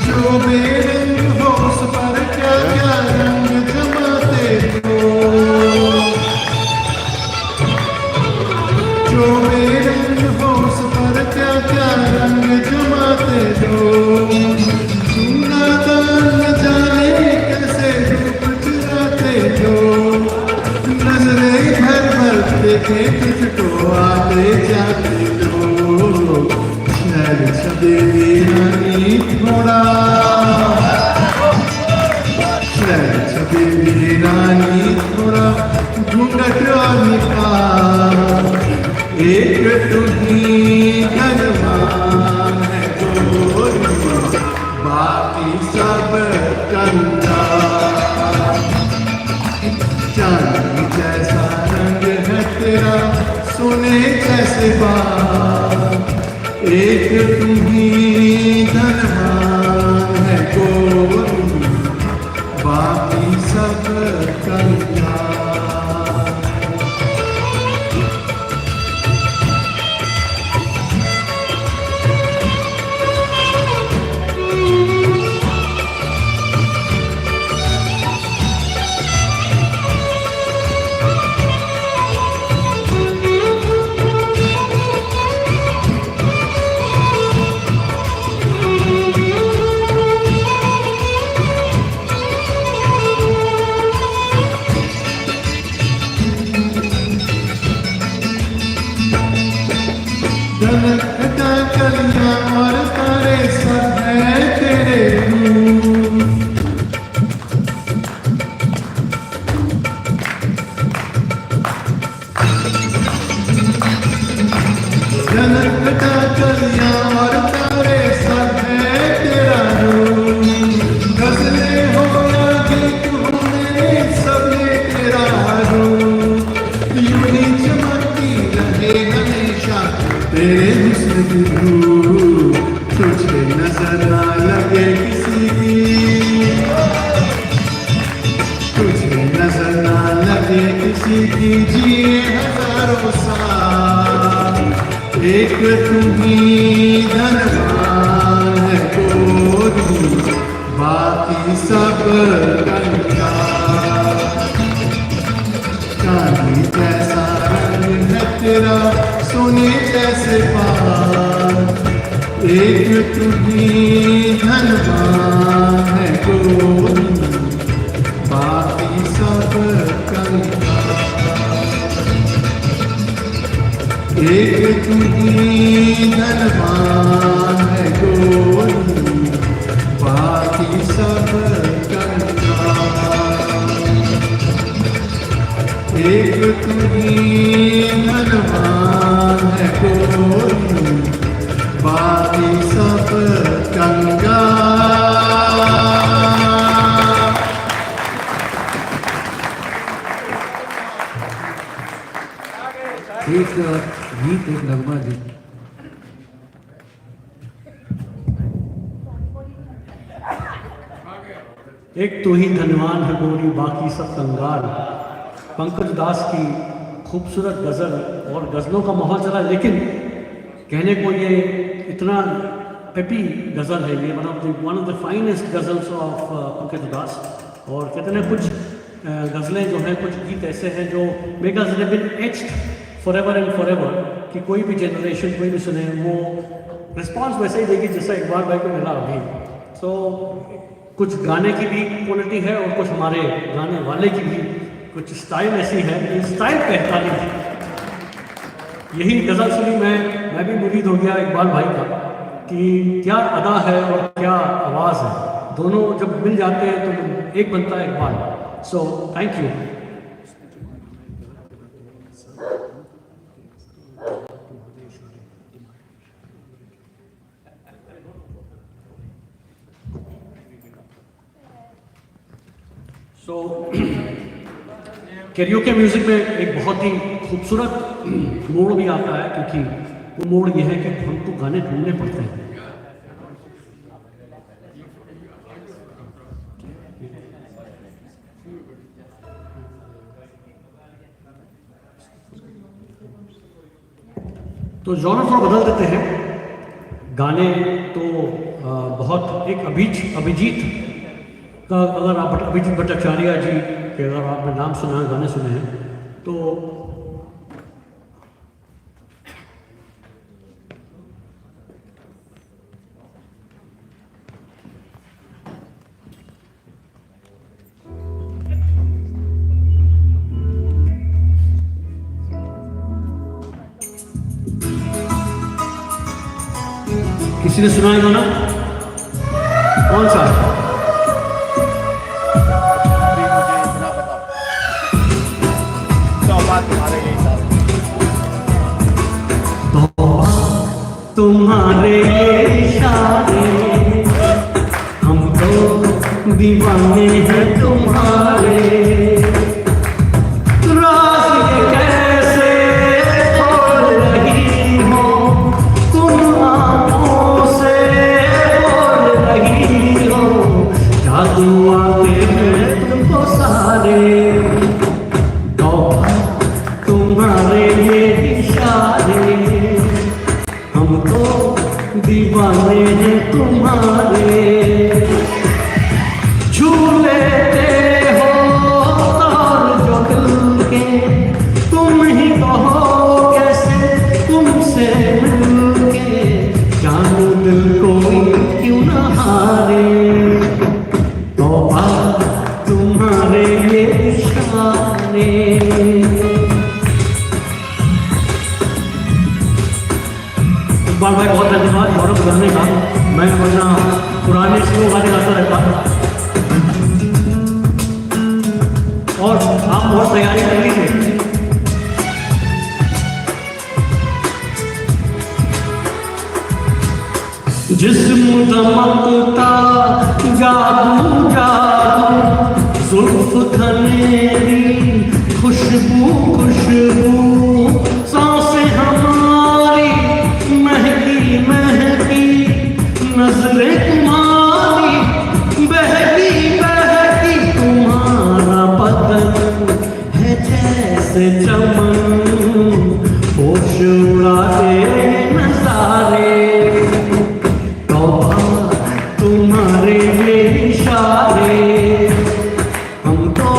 जो बेरंग हो उस पर क्या क्या रंग जमाते हो, जो बेरंग हो उस पर क्या क्या रंग जमाते हो। सुना दान जाने कैसे रूप चुराते हो, नजरें भर भर देखे तुझको आते जाते हो। शहर छबेली रानी थोड़ा, शहर छबेली रानी थोड़ा घूंघट और निकाल। एक तुम्ही धनवान है गोरी, बाकी सब कंगाल। चांदी जैसा रंग है तेरा, सोने जैसे बाल। एक तुम्ही धनवान है गोरी, बाकी सब कंगाल। धनकता कलियां और तारे सब है तेरे रूप। धनकता कलियां और तारे सब है तेरा रूप। गजले हो या गीत हो मेरे सब है तेरा रूप। यूं ही चमकती रहे हमेशा तेरे हुस्न की धूप, तुझे नजर ना लगे किसी की, तुझे नजर ऐसी कीजिए हजारों साल, एक तुम्ही धनवान है गोरी, बाकी सब कंगाल। चांदी जैसा रंग है तेरा, सोने जैसे बाल, एक तुम्ही धनवान है गोरी, बाकी सब कंगाल। एक तुम्ही धनवान है गोरी, बाकी सब कंगाल। एक तुम्ही धनवान है गोरी, बाकी सब कंगाल। एक गीत, एक नगमा जी। एक तो ही धनवान है गोरी, बाकी सब कंगाल। पंकज दास की खूबसूरत गज़ल और गज़लों का माहौल चला, लेकिन कहने को ये इतना पेपी गज़ल है, ये one of the finest ghazals of Pankaj Das. और कहते हैं कुछ गज़लें जो हैं, कुछ गीत ऐसे हैं जो because they been etched forever and forever, कि कोई भी जनरेशन कोई भी सुने वो रिस्पॉन्स वैसे ही देगी जैसा इकबाल भाई को मिला अभी। सो कुछ गाने की भी क्वालिटी है और कुछ हमारे गाने वाले की भी कुछ स्टाइल ऐसी है, ये स्टाइल पहचानी है। यही गज़ल सुनी मैं भी मुरीद हो गया इकबाल भाई का, कि क्या अदा है और क्या आवाज़ है, दोनों जब मिल जाते हैं तो एक बनता है इकबाल। सो thank you. So karaoke music में एक बहुत ही खूबसूरत मोड़ भी आता है, क्योंकि वो मोड़ ये है कि हमको गाने ढूंढने पड़ते हैं। तो जॉनर थोड़ा बदल देते हैं। गाने तो बहुत एक अभिजीत का, अगर आप अभिजीत भट्टाचार्य जी के अगर आपने नाम सुना है, गाने सुने हैं, तो किसी ने सुना है गाना? कौन सा? तुम्हारे इशारे, हम तो दीवाने हैं तुम्हारे। राज ये कैसे खोल रही हो तुम, आंखों से बोल रही हो, जादू आते हैं तुमको सारे। तुम्हारे ये इशारे, हम तो दीवाने हैं तुम्हारे। छू लेते हो तार जो दिल के, तुम ही कहो कैसे तुमसे मिलके, जानू दिल कोई क्यों न हारे। तौबा तुम्हारे ये इशारे। इकबाल भाई बहुत धन्यवाद गौरव करने का। मैं वरना पुराने स्लो गाने गाता रहता और आप बहुत तैयारी कर लीजिए। जिस्म दमकता जादू जादू, जुल्फ घनेरी खुशबू खुशबू, सांसें हमारी महकी महकी, नजरें तुम्हारी बहकी बहकी, तुम्हारा बदन है जैसे जैसे चमन होश उड़ाते नजारे, तौबा तुम्हारे ये इशारे, हम तो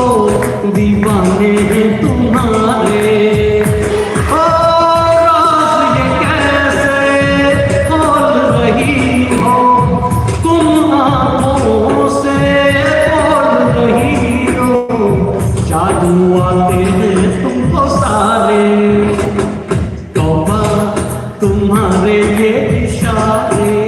दीवाने हैं तुम्हारे। ओ राज ये कैसे खोल रही हो तुम आँखों से बोल रही हो, जादू आते हैं तुमको सारे, तौबा तुम्हारे ये इशारे।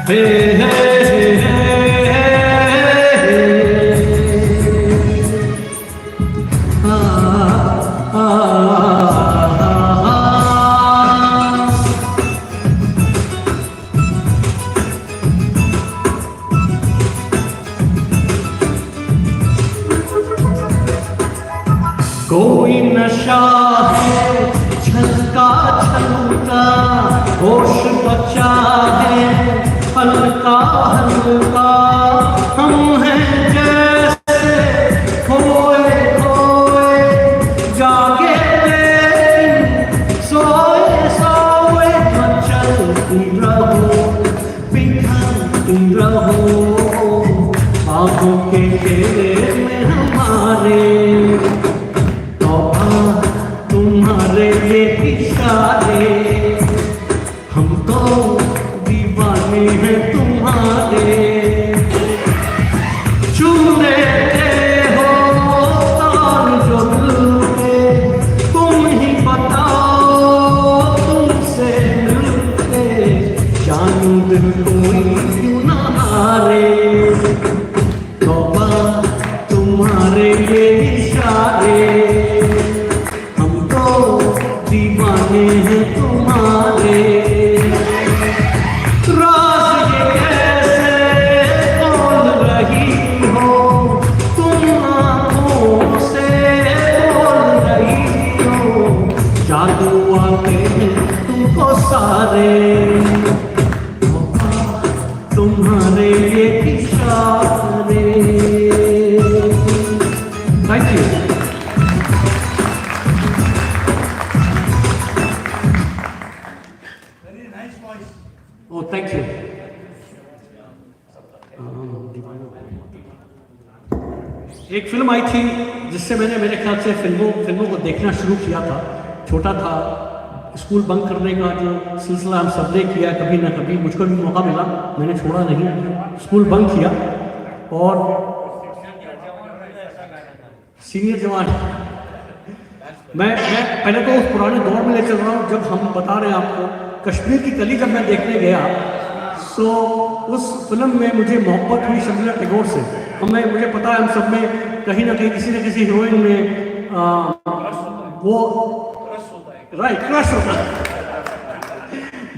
हे हे हे हे आ आ कोई नशा है झलका झलका, होश बचा है हल्का हल्का, हम हैं जैसे खोए खोए जागे लेकिन सोए सोए, मचलती रहो बिखरती रहो आँखों के घेरे में हमारे, तुम्हारे ये इशारे, हम तो दीवाने हैं तुम्हारे। छू लेते हो तार जो दिल के, तुम ही बताओ तुमसे मिलके, जानू दिल कोई क्यों ना हारे, तौबा तुम्हारे ये इशारे, दीवाने हैं तुम्हारे। राज ये कैसे बोल रही हो तुम आँखों से बोल रही हो, जादू आते हैं तुमको सारे, तुम्हारे ये इशारे। Thank you. Oh, thank you. एक फिल्म आई थी जिससे मैंने मेरे ख्याल से फिल्मों को देखना शुरू किया था। छोटा था, स्कूल बंक करने का जो सिलसिला हम सब ने किया कभी ना कभी, मुझको भी मौका मिला, मैंने छोड़ा नहीं, स्कूल बंक किया। और सीनियर जवान, मैं पहले तो उस पुराने दौर में ले चल रहा हूँ जब हम बता रहे हैं आपको, कश्मीर की कली जब मैं देखने गया, सो उस फिल्म में मुझे मोहब्बत हुई शर्मिला टैगोर से। मुझे पता है हम सब में कहीं ना कहीं किसी न किसी हीरोइन में वो राइट क्रश होता है।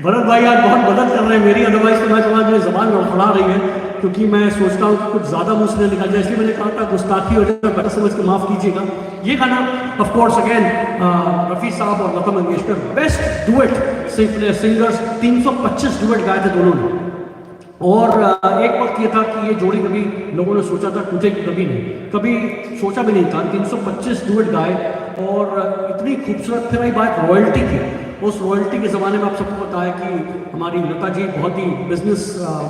भरत भाई आज बहुत मदद कर रहे हैं मेरी, अदरवाइज तो मैं तुम्हारी मेरी जबान लड़खड़ा रही है, क्योंकि मैं सोचता हूँ कि कुछ ज़्यादा मुँह से निकल जाए, इसलिए मैंने कहा था गुस्ताखी हो जाए, बेटा समझ के माफ़ कीजिएगा। ये गाना of course again Rafi Sahab और Lata Mangeshkar best duet singers, 325 duet गाए थे दोनों ने। और एक वक्त ये था कि ये जोड़ी कभी लोगों ने सोचा था टूटेगी, कभी नहीं, कभी सोचा भी नहीं था। 325 डुएट गाए और इतनी खूबसूरत। फिर आई बात रॉयल्टी की। उस रॉयल्टी के ज़माने में आप सबको पता है कि हमारी लता जी बहुत ही बिजनेस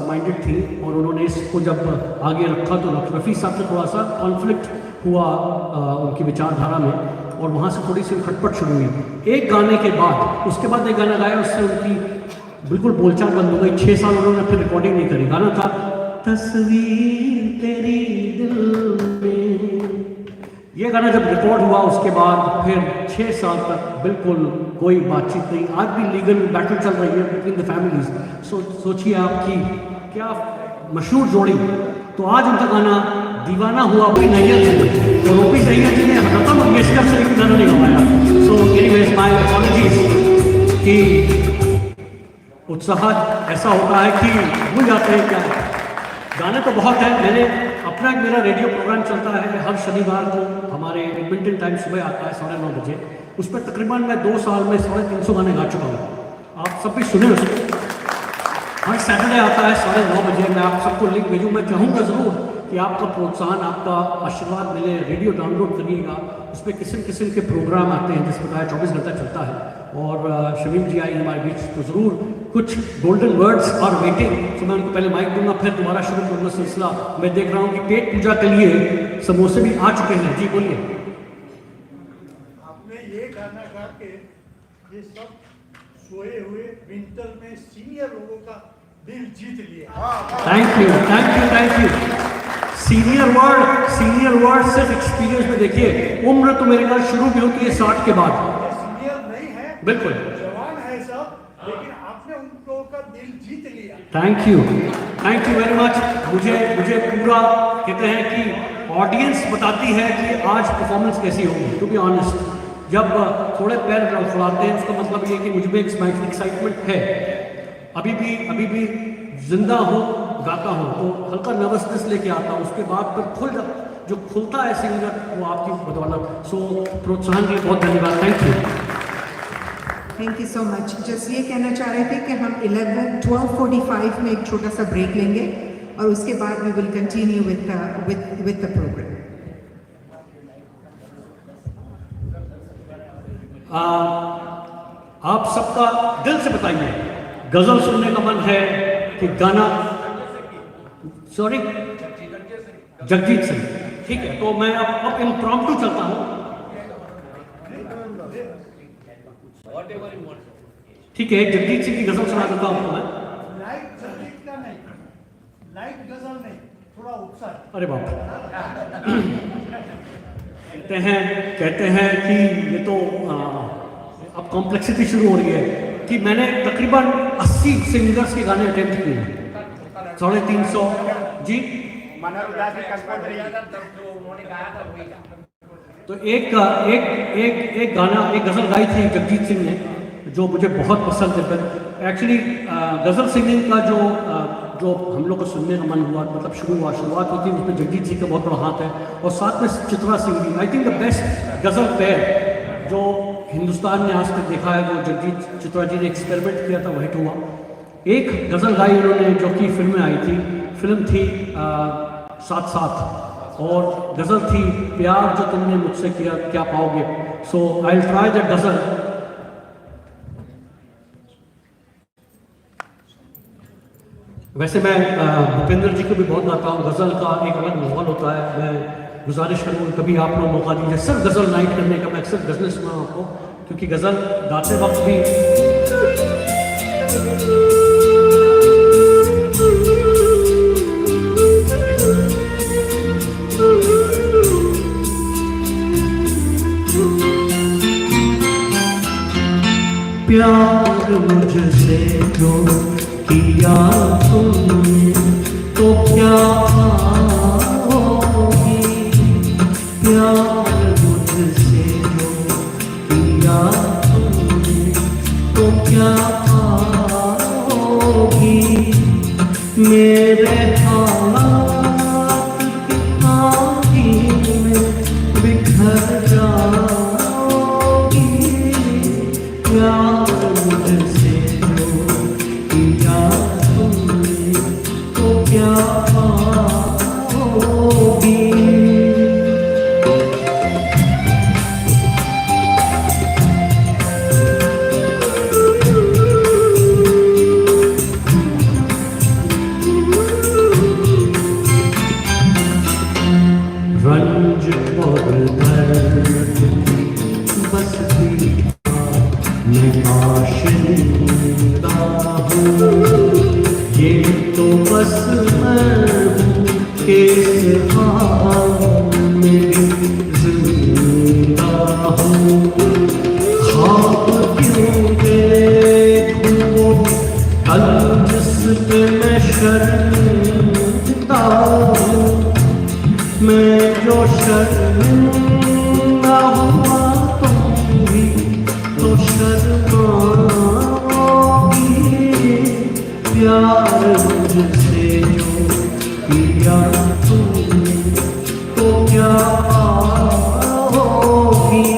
माइंडेड थी, और उन्होंने इसको जब आगे रखा तो रफ़ी साहब से थोड़ा सा कॉन्फ्लिक्ट हुआ उनकी विचारधारा में, और वहाँ से थोड़ी सी खटपट शुरू हुई। एक गाने के बाद, उसके बाद एक गाना गाया, उससे उनकी बिल्कुल बोलचाल बंद हो गई। 6 साल उन्होंने फिर रिकॉर्डिंग नहीं करी। गाना था तस्वीर तेरी दिल में। ये गाना जब रिकॉर्ड हुआ उसके बाद फिर 6 साल तक बिल्कुल कोई बातचीत नहीं। आज भी लीगल बैटल चल रही है बिटवीन द फैमिलीज। सोचिए आपकी क्या मशहूर जोड़ी। तो आज उनका गाना दीवाना हुआ कोई नैयर जी, तो रोपी नैयर जी ने लता मंगेशकर से एक गाना नहीं गवाया। सो एनीवेज माय अपॉलॉजीज कि उत्साह ऐसा होता है कि भूल जाते हैं क्या। गाने तो बहुत है। मैंने अपना एक मेरा रेडियो प्रोग्राम चलता है हर शनिवार को, हमारे एडमिंटन टाइम सुबह आता है 9:30 बजे। उस पर तकरीबन मैं 2 साल में 350 गाने गा चुका हूँ। आप सब भी सुने उसको। हर सैटरडे आता है 9:30 बजे। मैं आप सबको लिंक भेजूँ। मैं चाहूँगा ज़रूर कि आपका प्रोत्साहन, आपका आशीर्वाद मिले। रेडियो डाउनलोड करिएगा, उस पर किस्म किस्म के प्रोग्राम आते हैं, जिस प्रकार 24 घंटा चलता है। और शमीम जी आई हमारे बीच, तो ज़रूर कुछ गोल्डन वर्ड्स और वेटिंग। तो मैं उनको पहले माइक दूंगा, फिर दोबारा शुरू करूँगा सिलसिला। मैं देख रहा हूँ कि पेट पूजा के लिए समोसे भी आ चुके हैं। जी बोलिए। आपने ये गाना गा के ये सब सोए हुए विंटर में सीनियर लोगों का दिल जीत लिया। Thank you, thank you, thank you. Senior word सिर्फ एक्सपीरियंस में देखिए। उम्र तो मेरे ख्याल शुरू भी होती है 60 के बाद। ये सीनियर नहीं है, बिल्कुल, जवान है सब, लेकिन आपने उन लोगों का दिल जीत लिया। Thank you very much. मुझे पूरा कहते हैं कि ऑडियंस बताती है कि आज परफॉर्मेंस कैसी होगी। टू बी ऑनेस्ट, जब थोड़े पैर फुलाते हैं, उसका मतलब ये कि मुझ में एक्साइटमेंट है। अभी भी जिंदा हो, गाता हूँ तो हल्का नर्वसनेस लेके आता हूँ। उसके बाद फिर जो खुलता है सिंगर, वो आपकी बदौलत। सो प्रोत्साहन के लिए बहुत धन्यवाद। Thank you. Thank you so much. Just ये कहना चाह रहे थे कि हम 12:45 में एक छोटा सा ब्रेक लेंगे और उसके बाद we will continue with the programme. आप सबका दिल से बताइए, गजल सुनने का मन है कि गाना? सॉरी, जगजीत सिंह। ठीक है, तो मैं अब इम्प्रॉम्प्टू चलता हूँ। ठीक है, जगजीत सिंह की गजल सुना देता हूँ मैं। लाइट जगजीत का नहीं, लाइट गजल नहीं, थोड़ा उत्साह। अरे बाप कहते हैं कि ये तो अब कॉम्प्लेक्सिटी शुरू हो रही है कि मैंने तकरीबन 80 सिंगर्स के गाने अटेम्प्ट किए हैं। 350 जी। तो एक गाना, एक गज़ल गाई थी जगजीत सिंह ने, जो मुझे बहुत पसंद है। एक्चुअली गज़ल सिंगिंग का जो हम लोग को सुनने का मन हुआ, मतलब शुरुआत होती है उसमें जगजीत सिंह का बहुत बड़ा हाथ है, और साथ में चित्रा सिंह भी। I think the best ghazal pair जो हिंदुस्तान ने आज तक देखा है, जो चित्रा जी ने एक्सपेरिमेंट किया था, वही हुआ। एक गज़ल गाई उन्होंने जो कि फिल्म में आई थी, फिल्म थी साथ साथ, और गज़ल थी प्यार जो तुमने मुझसे किया क्या पाओगे। सो आई विल ट्राई दैट गज़ल। वैसे मैं भूपेंद्र जी को भी बहुत गाता हूँ। गज़ल का एक अलग माहौल होता है। मैं गुजारिश करूँ कभी आप लोग मौका दीजिए सिर्फ गज़ल नाइट करने का। मैं अक्सर गज़लें सुना आपको, क्योंकि गज़ल गाते वक्त भी प्यार मुझसे जो किया तुमने तो क्या पाओगी। प्यार मुझसे जो किया तुमने तो क्या पाओगी। मेरे हाथ की आँखी में बिखर जाओगी। प्यार मुझसे जो किया तुमने तो क्या पाओगी। रंज और दर्द बसती मैं आशिंदा हूँ। ये तो बस मैं हूँ कि इस हाल में जिंदा हूँ। ख्वाब क्यों देखूँ कल जिस पे मैं शर्मिंदा हूँ। मैं जो शर्मिंदा हुआ तुम भी तो शर्माओगी। प्यार मुझसे जो किया तुमने तो क्या पाओगी।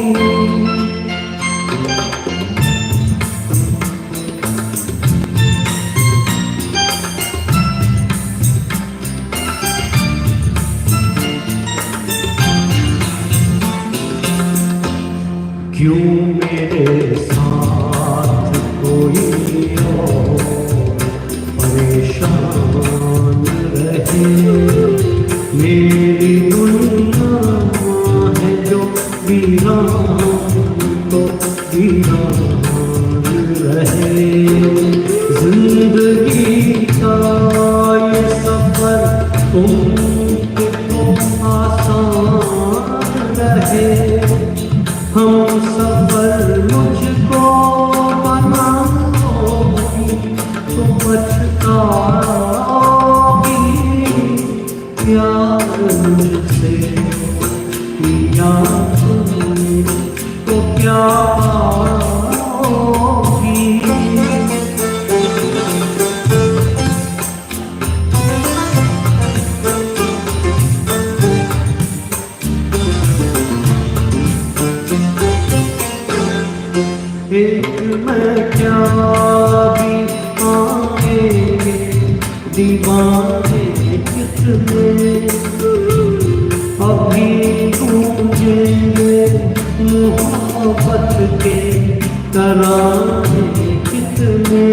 यूं मेरे साथ कोई और परेशान रहे। मेरी दुनिया है जो वीरान तो वीरान रहे। जिंदगी का ये सफर तुमको आसान रहे। हम सफर मुझको बनाओगी तो पछताओगी। प्यार मुझसे किया तुमने तो क्या पाओगी। एक मैं क्या भी आएंगे दीवाने कितने। अभी गूंजेंगे मोहब्बत के तराने कितने।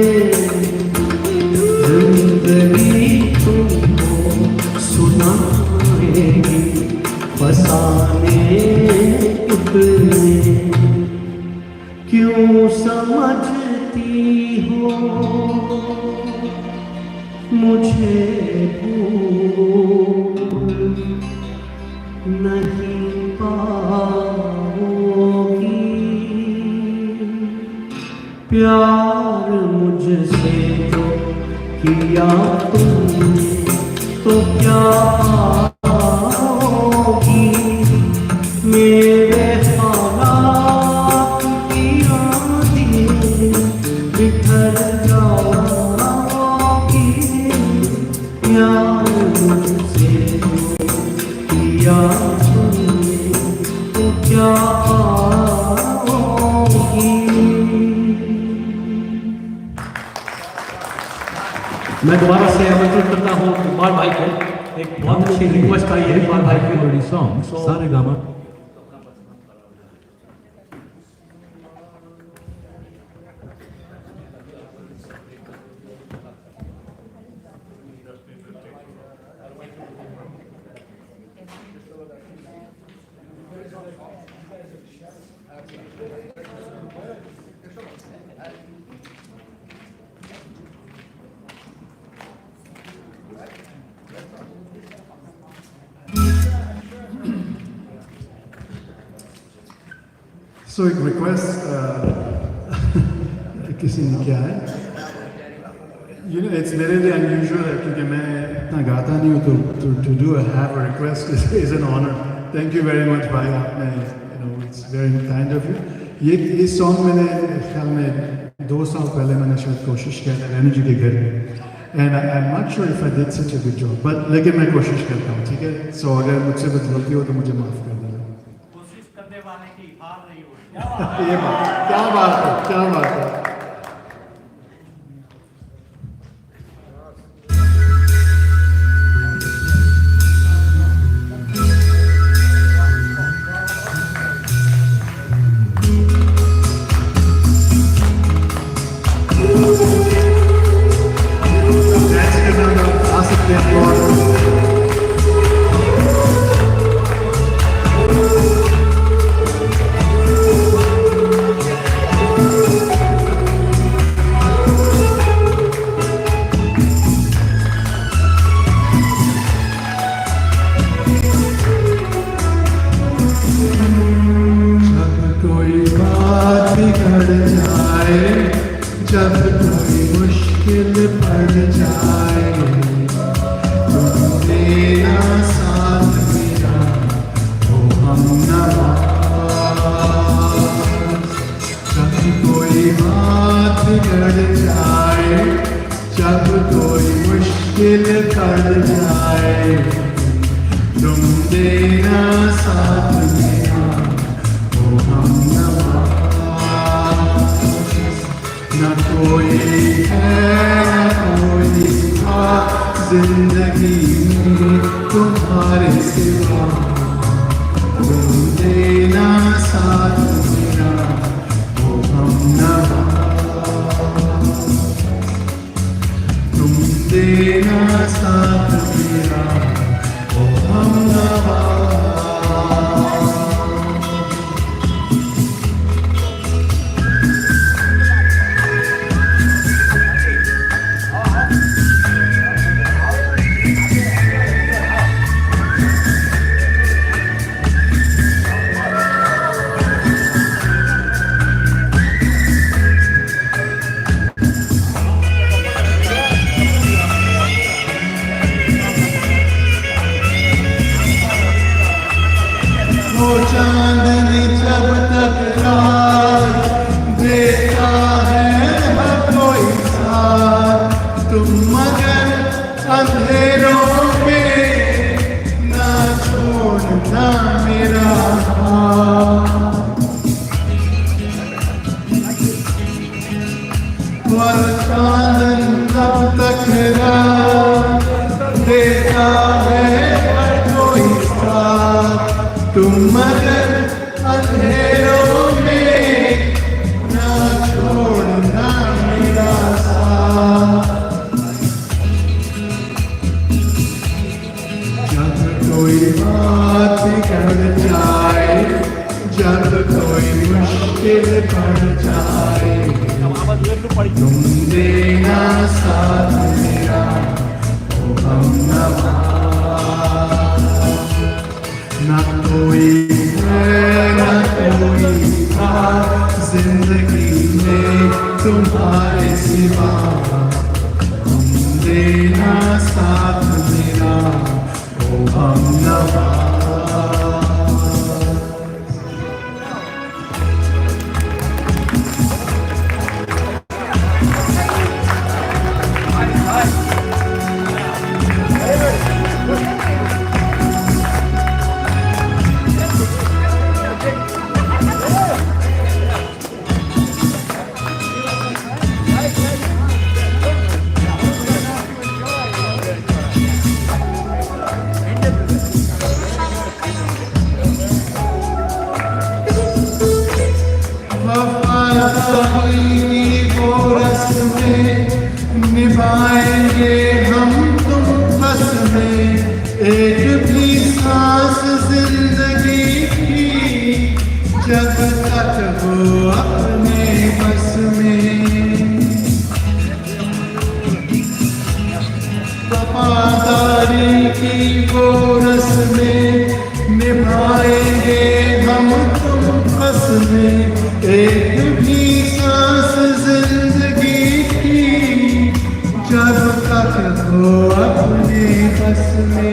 जिंदगी तुमको सुनाएगी फसाने कितने। क्यों समझती हो मुझे भूल नहीं पाओगी। प्यार मुझसे जो किया तुमने तो क्या पाओगी। मेरे बिखर जाओगी। प्यार मुझसे किया तुमने तो क्या पाओगी। मैं दोबारा से आमंत्रित करता हूँ इकबाल भाई को। एक बहुत अच्छी रिक्वेस्ट आई है इकबाल भाई की। songs, Saregama. So एक रिक्वेस्ट किसी ने किया है। You know, it's very unusual है क्योंकि मैं इतना गाता नहीं हूँ तो to do a have a request is an honor. Thank you very much भाई, आपने it's very kind of you. ये सॉन्ग मैंने ख्याल में 2 साल पहले मैंने शायद कोशिश किया था रैनू जी के घर में। And I'm not sure if I did such a good job, but लेकिन मैं कोशिश करता हूँ, ठीक है। So अगर मुझसे कुछ गलती हो तो मुझे माफ कर देना। कोशिश करने वाले की हार नहीं होती। ये बात, क्या बात है, क्या बात है। जब कोई मुश्किल पड़ जाए तुम देना साथ मेरा हो हमनवाज। जब कोई बात बिगड़ जाए, जब कोई मुश्किल पड़ जाए तुम देना साथ मेरा हो हमनवाज। न कोई है न कोई था जिंदगी में तुम्हारे सिवा, तुम देना साथ मेरा तुम देना साथ मेरा ओ हमनवा। वो चांदनी जब तक रात देता है हर कोई साथ, तुम मगर अंधेरों में ना छोड़ना मेरा हाथ। वो चांदनी जब तक रात देता है हर कोई साथ, तुम मगर अंधेरों में ना छोड़ना मेरा साथ। जब कोई बात बिगड़ जाए, जब कोई मुश्किल पड़ जाए, तुम देना साथ मेरा ओ हमनवा। ना कोई है ना कोई था जिंदगी में तुम्हारे सिवा, तुम देना साथ मेरा ओ हमनवा। निभाएंगे हम तुम बस में एक भी सांस जिंदगी की, जब तक हो अपने बस में। वफादारी की वो रस्में निभाएंगे हम तुम बस में एक भी सांस जिंदगी की, जब तक हो अपने बस में।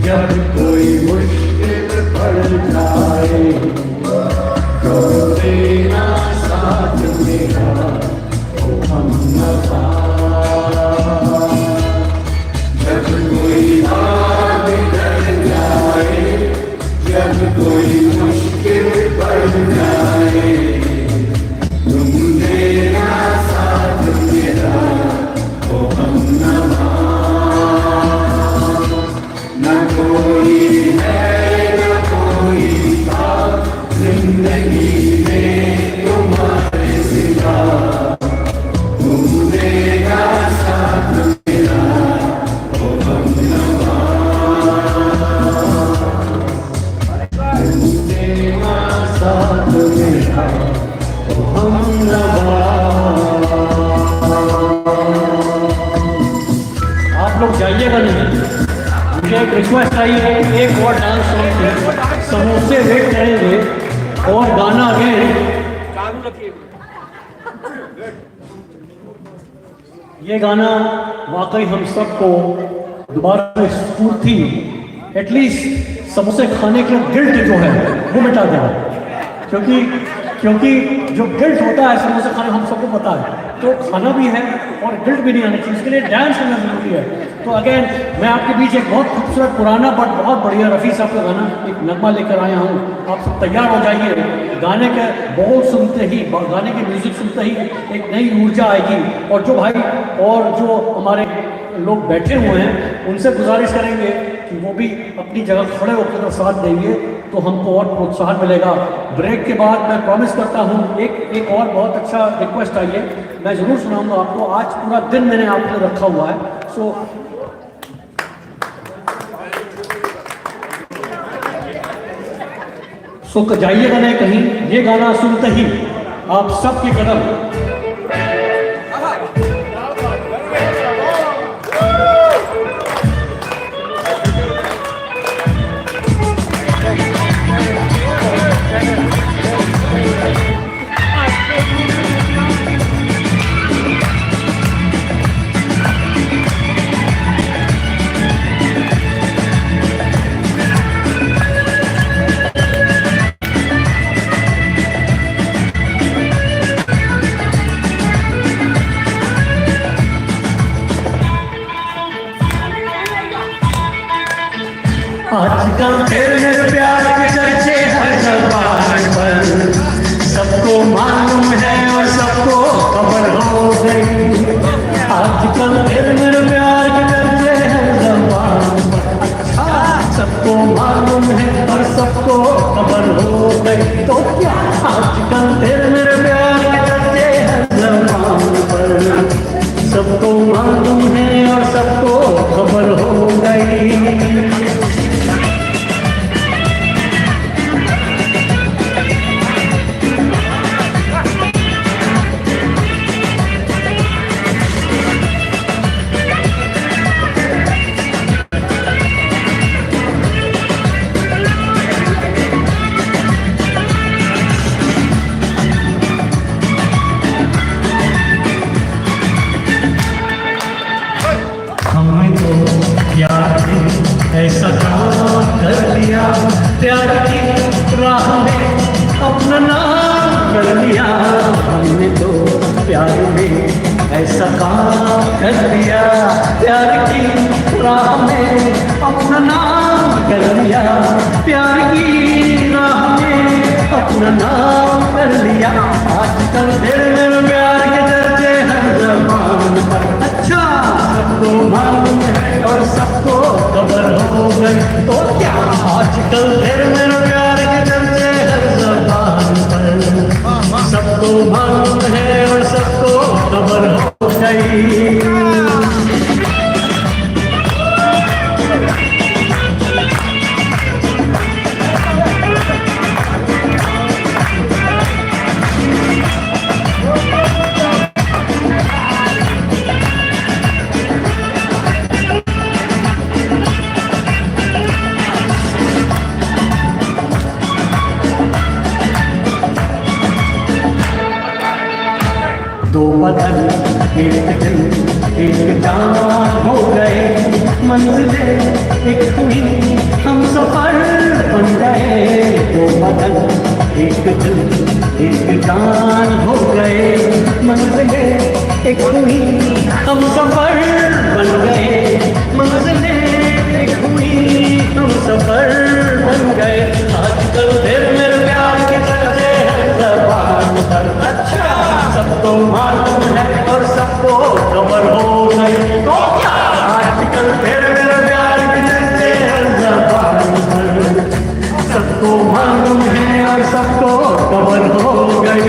जब कोई मुश्किल पड़ जाए, तो देना साथ मेरा ओ हमनवा। आप लोग जाइएगा नहीं, मुझे एक रिक्वेस्ट आई है, एक और डांस सॉन्ग है, समोसे वेट करेंगे और गाना अगेन। ये गाना वाकई हम सबको दोबारा स्फूर्ति, एटलीस्ट समोसे खाने के गिल्ट जो है वो मिटा देगा, क्योंकि जो गिल्ट होता है समोसे खाने हम सबको पता है, तो खाना भी है और गिल्ट भी नहीं आना चाहिए, इसके लिए डांस करना जरूरी है। तो अगेन मैं आपके बीच एक बहुत खूबसूरत पुराना बट बहुत बढ़िया रफ़ी साहब का गाना एक नगमा लेकर आया हूँ। आप सब तैयार हो जाइए, गाने के बोल सुनते ही, गाने की म्यूजिक सुनते ही एक नई ऊर्जा आएगी। और जो भाई और जो हमारे लोग बैठे हुए हैं उनसे गुजारिश करेंगे कि वो भी अपनी जगह खड़े होकर साथ देंगे तो हमको और प्रोत्साहन मिलेगा। ब्रेक के बाद मैं प्रॉमिस करता हूँ एक और बहुत अच्छा रिक्वेस्ट आई है, मैं ज़रूर सुनाऊंगा आपको। आज पूरा दिन मैंने आपको रखा हुआ है, सो जाइएगा नहीं कहीं, ये गाना सुनते ही आप सबकी कदम आजकल तेरे प्यार के चर्चे हर जबान पर, सबको मालूम है और सबको खबर हो गई। आजकल तेरे प्यार के चर्चे हर जबान पर, सबको मालूम है और सबको खबर हो गई। तो क्या आजकल तेरे प्यार के चर्चे हर जबान पर, सबको मालूम है और सबको खबर हो गई। ऐसा काम कर लिया, प्यार की राह में अपना नाम कर लिया। हमने तो प्यार में ऐसा काम कर लिया, प्यार की राह में अपना नाम कर लिया। प्यार की राह में अपना नाम कर लिया। आजकल तेरे प्यार के चर्चे हर ज़बान पर, अच्छा सबको मालूम है और सबको खबर हो गई। तो क्या आजकल तेरे प्यार के चर्चे हर ज़बान पर, सबको मालूम है और सबको खबर हो गई। दो बदन एक दिल एक जान हो गए, मंजिलें एक हुई हम सफर बन गए। दो बदन एक दिल एक जान हो गए, मंजिलें एक हुई हम सफर बन गए। मंजिलें एक हुई हम सफर बन गए। आजकल तेरे प्यार के चर्चे हर ज़बान पर, अच्छा सबको मालूम है और सबको खबर हो गई। तो क्या आजकल तेरे प्यार के चर्चे हर ज़बान पर, सबको मालूम है और सबको खबर हो गई।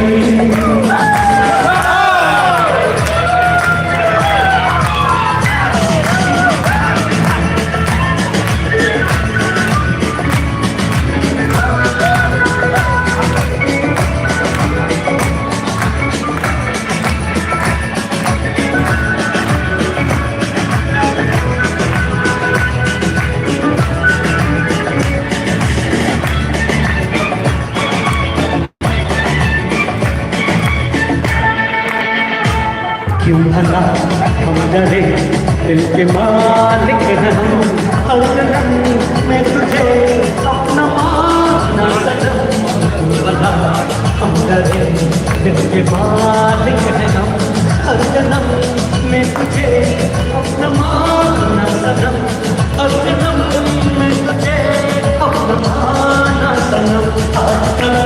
क्यों भला हम डरे, दिल के मालिक हैं हम, हर जन्म में तुझे अपना माना सनम। क्यों भला हम डरे, दिल के मालिक हैं हम, हर जन्म में तुझे अपना माना सनम। हर जन्म में तुझे अपना माना सनम। आजकल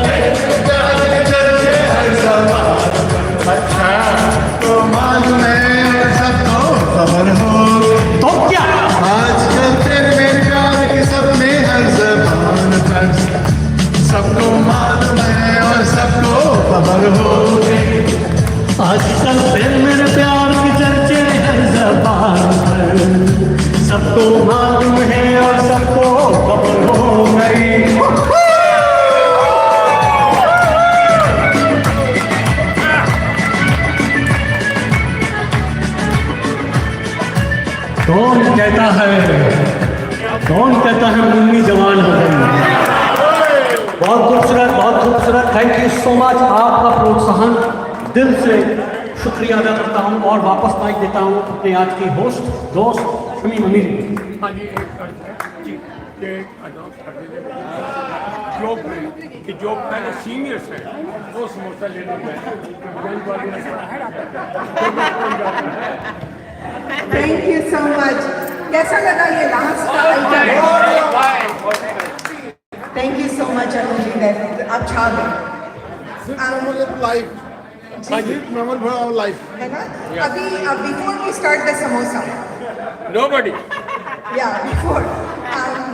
तो मालूम है सबको खबर हो, तो क्या आजकल तेरे मेरे प्यार के सब में हर ज़बान पर सबको मालूम है और सबको खबर हो। आजकल फिर मेरे प्यार के चर्चे हर ज़बान पर, सबको मालूम है और सबको खबर हो गई। कौन कहता है मुन्नी जवान हो गई। बहुत खूबसूरत। Thank you so much. आपका प्रोत्साहन दिल से शुक्रिया अदा करता हूँ और वापस माइक देता हूँ अपने आज की होस्ट दोस्त शमीम अमीर। हाँ जी, एक अर्ज है जी कि अनाउंस कर दीजिए जो पहले सीनियर्स हैं वो समोसा लेने गए। Thank you so much. कैसा लगा ये last item? Thank you so much Anuji, आप छा गए। है ना? अभी before we start the samosa, Nobody. या बिफोर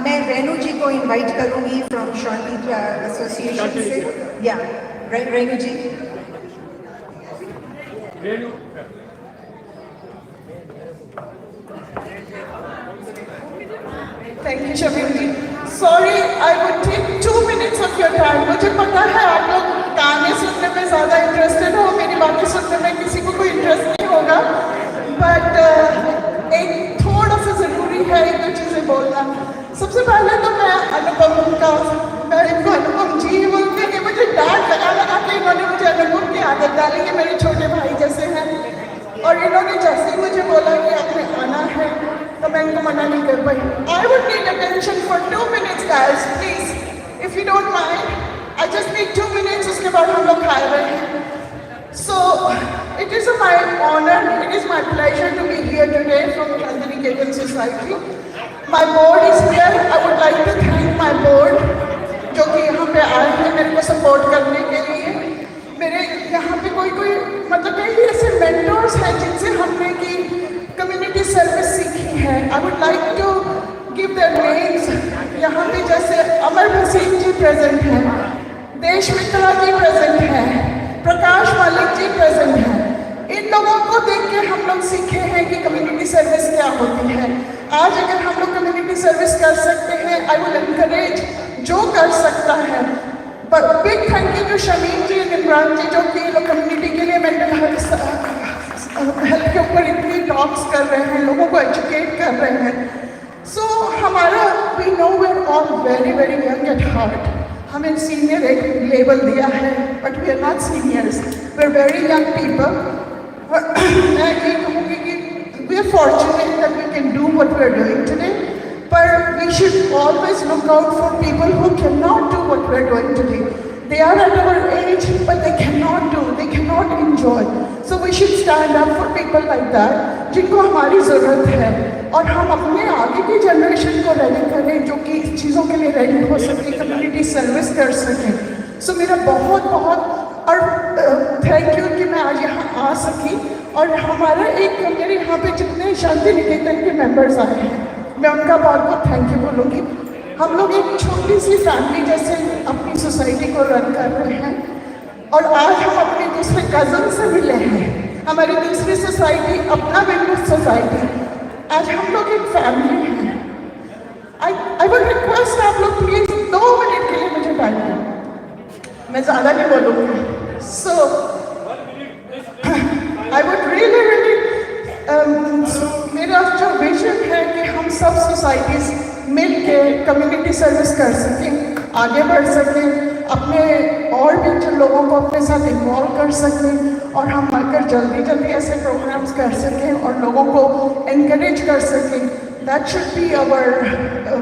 मैं रेनू जी को इनवाइट करूंगी फ्रॉम शांति एसोसिएशन से। या Renu ji. Thank you Shamim ji. Sorry, I would take 2 minutes of your time. मुझे पता है आप लोग गाने सुनने में ज़्यादा इंटरेस्टेड हो, मेरी बातें सुनने में किसी को कोई इंटरेस्ट नहीं होगा, बट एक थोड़ा सा ज़रूरी है एक दो चीज़ें बोलना। सबसे पहले तो मैं इनको अनुपम जी बोलते हैं कि मुझे डांट लगा के इन्होंने मुझे अनुपम की आदत डाली कि मेरे छोटे भाई जैसे हैं, और इन्होंने जैसे ही मुझे बोला कि आपने आना है तो मैं इनको मना नहीं कर पाई। I would need attention for 2 minutes guys, please if you don't mind. I just need 2 minutes, उसके बाद हम लोग खा रहे हैं। So it is my honor, it is my pleasure to be here today from Shantiniketan Society. My board is here. I would like to thank my board जो कि यहाँ पे आए हैं मेरे को सपोर्ट करने के लिए। मेरे यहाँ पे कोई मतलब कई ऐसे मेंटर्स हैं जिनसे हमने की कम्युनिटी सर्विस सीखी है। I would like to give their names. यहाँ पे जैसे अमर भसीन जी प्रेजेंट हैं, देश मित्रा जी प्रेजेंट हैं, प्रकाश मालिक जी प्रेजेंट हैं। इन लोगों को देख के हम लोग सीखे हैं कि कम्युनिटी सर्विस क्या होती है। आज अगर हम लोग कम्युनिटी सर्विस कर सकते हैं, आई विल एनकरेज जो कर सकता है। But big thank you to Shamim ji and Imran ji जो कि लोग कम्युनिटी के लिए मेंटल हेल्थ के ऊपर इतनी टॉक्स कर रहे हैं, लोगों को एजुकेट कर रहे हैं। सो हमारा we know we are all very very young at heart. हमें सीनियर एक लेबल दिया है, but we are not seniors, we are very young people. मैं ये कहूँगी कि we are fortunate that we can do what we are doing today, but we should always look out for people who cannot do what we are doing today. They are at our age, but they cannot enjoy. So we should stand up for people like that, जिनको हमारी ज़रूरत है, और हम अपने आगे की generation को रेडी करें जो कि इस चीज़ों के लिए रेडी हो सके, कम्युनिटी सर्विस कर सकें। सो मेरा बहुत बहुत और थैंक यू कि मैं आज यहाँ आ सकी। और हमारा एक मेरे यहाँ पे जितने शांति निकेतन के मेंबर्स आए हैं, मैं उनका बहुत बहुत थैंक यू बोलूँगी। हम लोग एक छोटी सी फैमिली जैसे अपनी सोसाइटी को रन कर रहे हैं। और आज हम अपने दूसरे कजन से मिले हैं, हमारी दूसरी सोसाइटी अपना बिल्कुल सोसाइटी, आज हम लोग एक फैमिली हैं। आई वुड रिक्वेस्ट आप लोग प्लीज 2 मिनट के लिए मुझे टाइम दें, मैं ज़्यादा नहीं बोलूँगी। सो आई वुड रियली मेरा जो विजन है कि हम सब सोसाइटीज़ मिल के कम्युनिटी सर्विस कर सकें, आगे बढ़ सकें, अपने और भी जो लोगों को अपने साथ इन्वॉल्व कर सकें और हम मिलकर जल्दी जल्दी ऐसे प्रोग्राम्स कर सकें और लोगों को encourage कर सकें। That should be our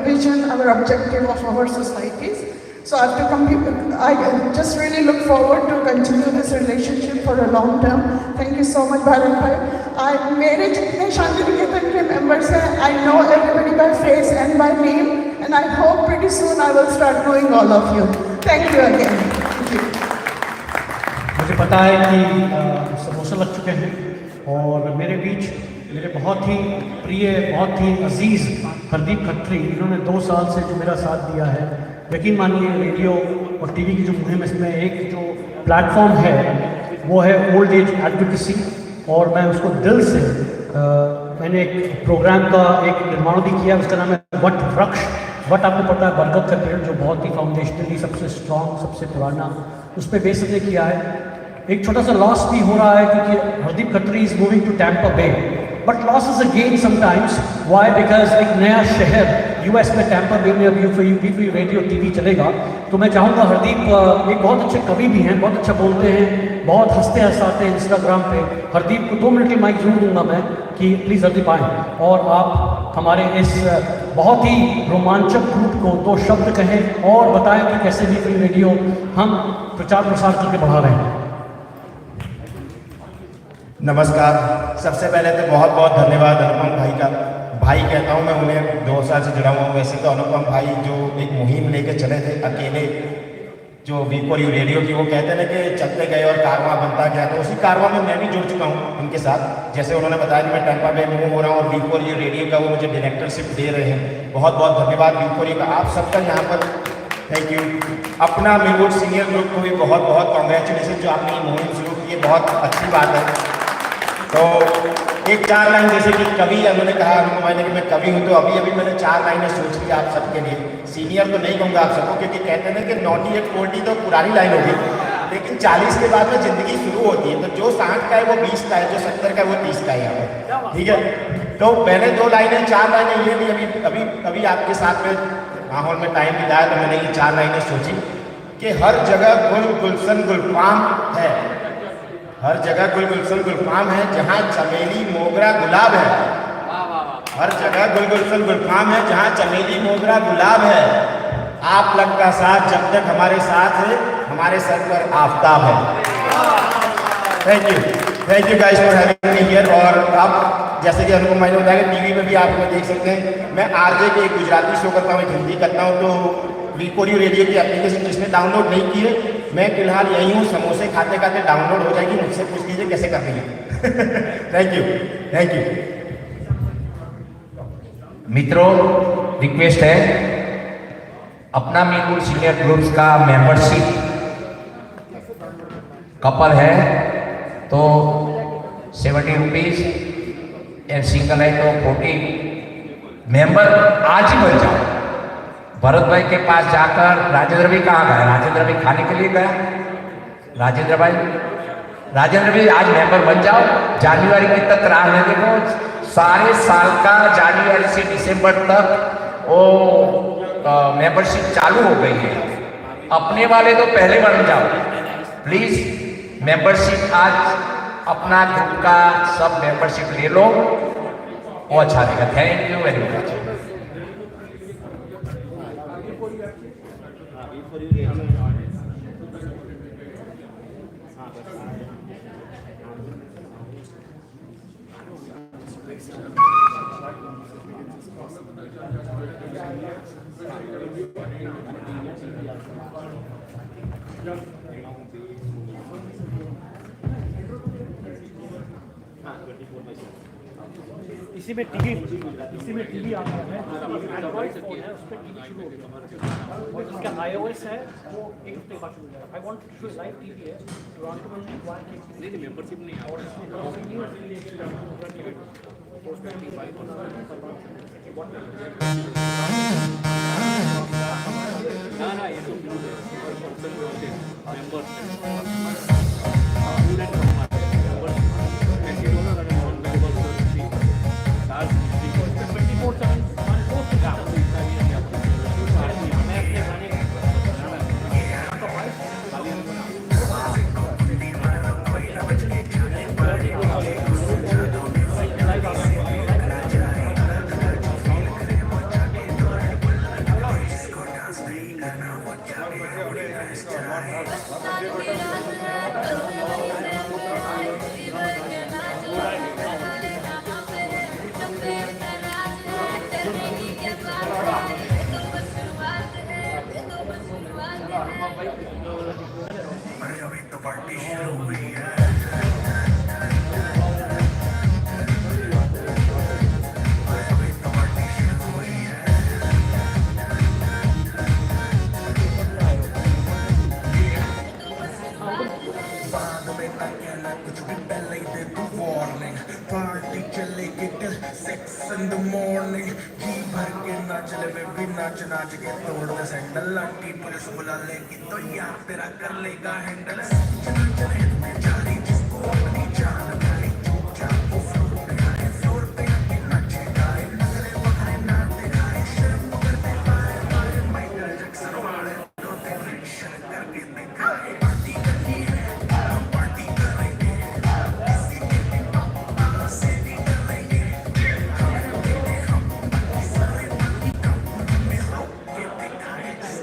vision, our objective of our societies. So I just really look forward to continue this relationship for a long term. Thank you so much, Bharat bhai. मेरे जितने शांति निकेतन के members हैं, I know everybody by face and by name, and I hope pretty soon I will start knowing all of you. Thank you again. Thank you. मुझे पता है कि समोसा लग चुके हैं और मेरे बीच मेरे बहुत ही प्रिय, बहुत ही अजीज़ हरदीप खत्री, इन्होंने 2 साल से जो मेरा साथ दिया है। यकीन मानिए रेडियो और टीवी की जो मुहिम, इसमें एक जो प्लेटफॉर्म है वो है ओल्ड एज एडवोकेसी, और मैं उसको दिल से मैंने एक प्रोग्राम का एक निर्माण भी किया, उसका नाम है वट वृक्ष। वट आपको पता है बरगद का पेड़, जो बहुत ही फाउंडेशनली सबसे स्ट्रॉन्ग, सबसे पुराना, उस पर बेस ने किया है। एक छोटा सा लॉस भी हो रहा है क्योंकि Hardeep Khatri is moving to Tampa Bay, but loss is a gain sometimes. Why? Because एक नया शहर यूएस में टैम्पा बे में अभी रेडियो टीवी चलेगा। तो मैं चाहूँगा, हरदीप एक बहुत अच्छे कवि भी हैं, बहुत अच्छा बोलते हैं, बहुत हंसते हंसाते हैं इंस्टाग्राम पे। हरदीप को 2 मिनट की माइक जरूर दूंगा मैं कि प्लीज़ हरदीप आएँ और आप हमारे इस बहुत ही रोमांचक ग्रुप को 2 शब्द कहें और बताएं कि कैसे भी फ्री रेडियो हम प्रचार प्रसार करके बढ़ा रहे हैं। नमस्कार। सबसे पहले तो बहुत बहुत धन्यवाद अनुपम भाई का। भाई कहता हूँ मैं उन्हें, 2 साल से जुड़ा हुआ हूँ। वैसे तो अनुपम भाई जो एक मुहिम लेके चले थे अकेले, जो वी4यू रेडियो की, वो कहते हैं कि चलते गए और कारवां बनता गया, तो उसी कारवां में मैं भी जुड़ चुका हूँ उनके साथ। जैसे उन्होंने बताया कि मैं टैम्पा बे मूव हो रहा हूँ और वी4यू रेडियो का वो मुझे डायरेक्टरशिप दे रहे हैं। बहुत बहुत धन्यवाद वी4यू का, आप सबका यहाँ पर थैंक यू। अपना मिलवुड सीनियर ग्रुप को भी बहुत बहुत कॉन्ग्रेचुलेसन, जो आपने ये मुहिम शुरू की है, बहुत अच्छी बात है। तो एक 4 लाइन, जैसे कि कवि उन्होंने कहा अनुपम भाई ने कि मैं कवि हूँ, तो अभी अभी मैंने 4 लाइनें सोच ली आप सबके लिए। सीनियर तो नहीं कहूँगा आप सबको, क्योंकि कहते हैं कि नॉटी एट 40 तो पुरानी लाइन होगी, लेकिन 40 के बाद में ज़िंदगी शुरू होती है। तो जो 60 का है वो 20 का है, जो 70 का है वो 30 का है यहाँ पर, ठीक है। तो पहले 2 लाइनें, 4 लाइनें ये भी अभी आपके साथ में माहौल में टाइम बिताया, तो मैंने ये 4 लाइनें सोची कि हर जगह गुल गुलशन गुलफाम है, हर जगह गुल गुलशन गुलफाम है, जहाँ चमेली मोगरा गुलाब है। हर जगह गुल गुलशन गुलफाम है, जहाँ चमेली मोगरा गुलाब है। आप लोग का साथ जब तक हमारे साथ है, हमारे सर पर आफताब है। Thank you guys for having me here. और अब जैसे कि अनुपम भाई ने बताया, टीवी में भी आप हमें देख सकते हैं। मैं आरजे के एक गुजराती शो करता हूँ, एक हिंदी करता हूँ। तो वी4यू रेडियो की एप्लीकेशन जिसने डाउनलोड नहीं की है, मैं फिलहाल यही हूँ, समोसे खाते खाते डाउनलोड हो जाएगी, मुझसे पूछ लीजिए कैसे करनी है। Thank you. मित्रों, रिक्वेस्ट है, अपना मिलवुड सीनियर ग्रुप्स का मेंबरशिप कपल है तो 70 रुपीज, एंड सिंगल है तो 40। मेंबर आज ही बन जाओ। भरत भाई के पास जाकर, राजेंद्र भाई कहाँ गया? राजेंद्र भाई खाने के लिए गया। राजेंद्र भाई आज मेंबर बन जाओ। जनवरी की तक राह है, देखो सारे साल का जनवरी से दिसंबर तक वो मेंबरशिप चालू हो गई है। अपने वाले तो पहले बन जाओ प्लीज। मेंबरशिप आज अपना ग्रुप का सब मेंबरशिप ले लो, वो अच्छा रहेगा। Thank you very much. इसी में टीवी आ गया है, एंड्रॉइड फोन है, उस पर टीवी शुरू हो गया और जिसका iOS है वो एक हफ्ते बाद शुरू हो जाएगा। I want to show live TV है टोरंटो में नहीं मेंबरशिप नहीं और ना ये तो पार्टी चलेगी till 6 in the morning जी भर के नाच ले बेबी नाच नाच के तोड़ दे सैंडल लाठी पुलिस बुला लेगी तो यार तेरा कर लेगा हैंडल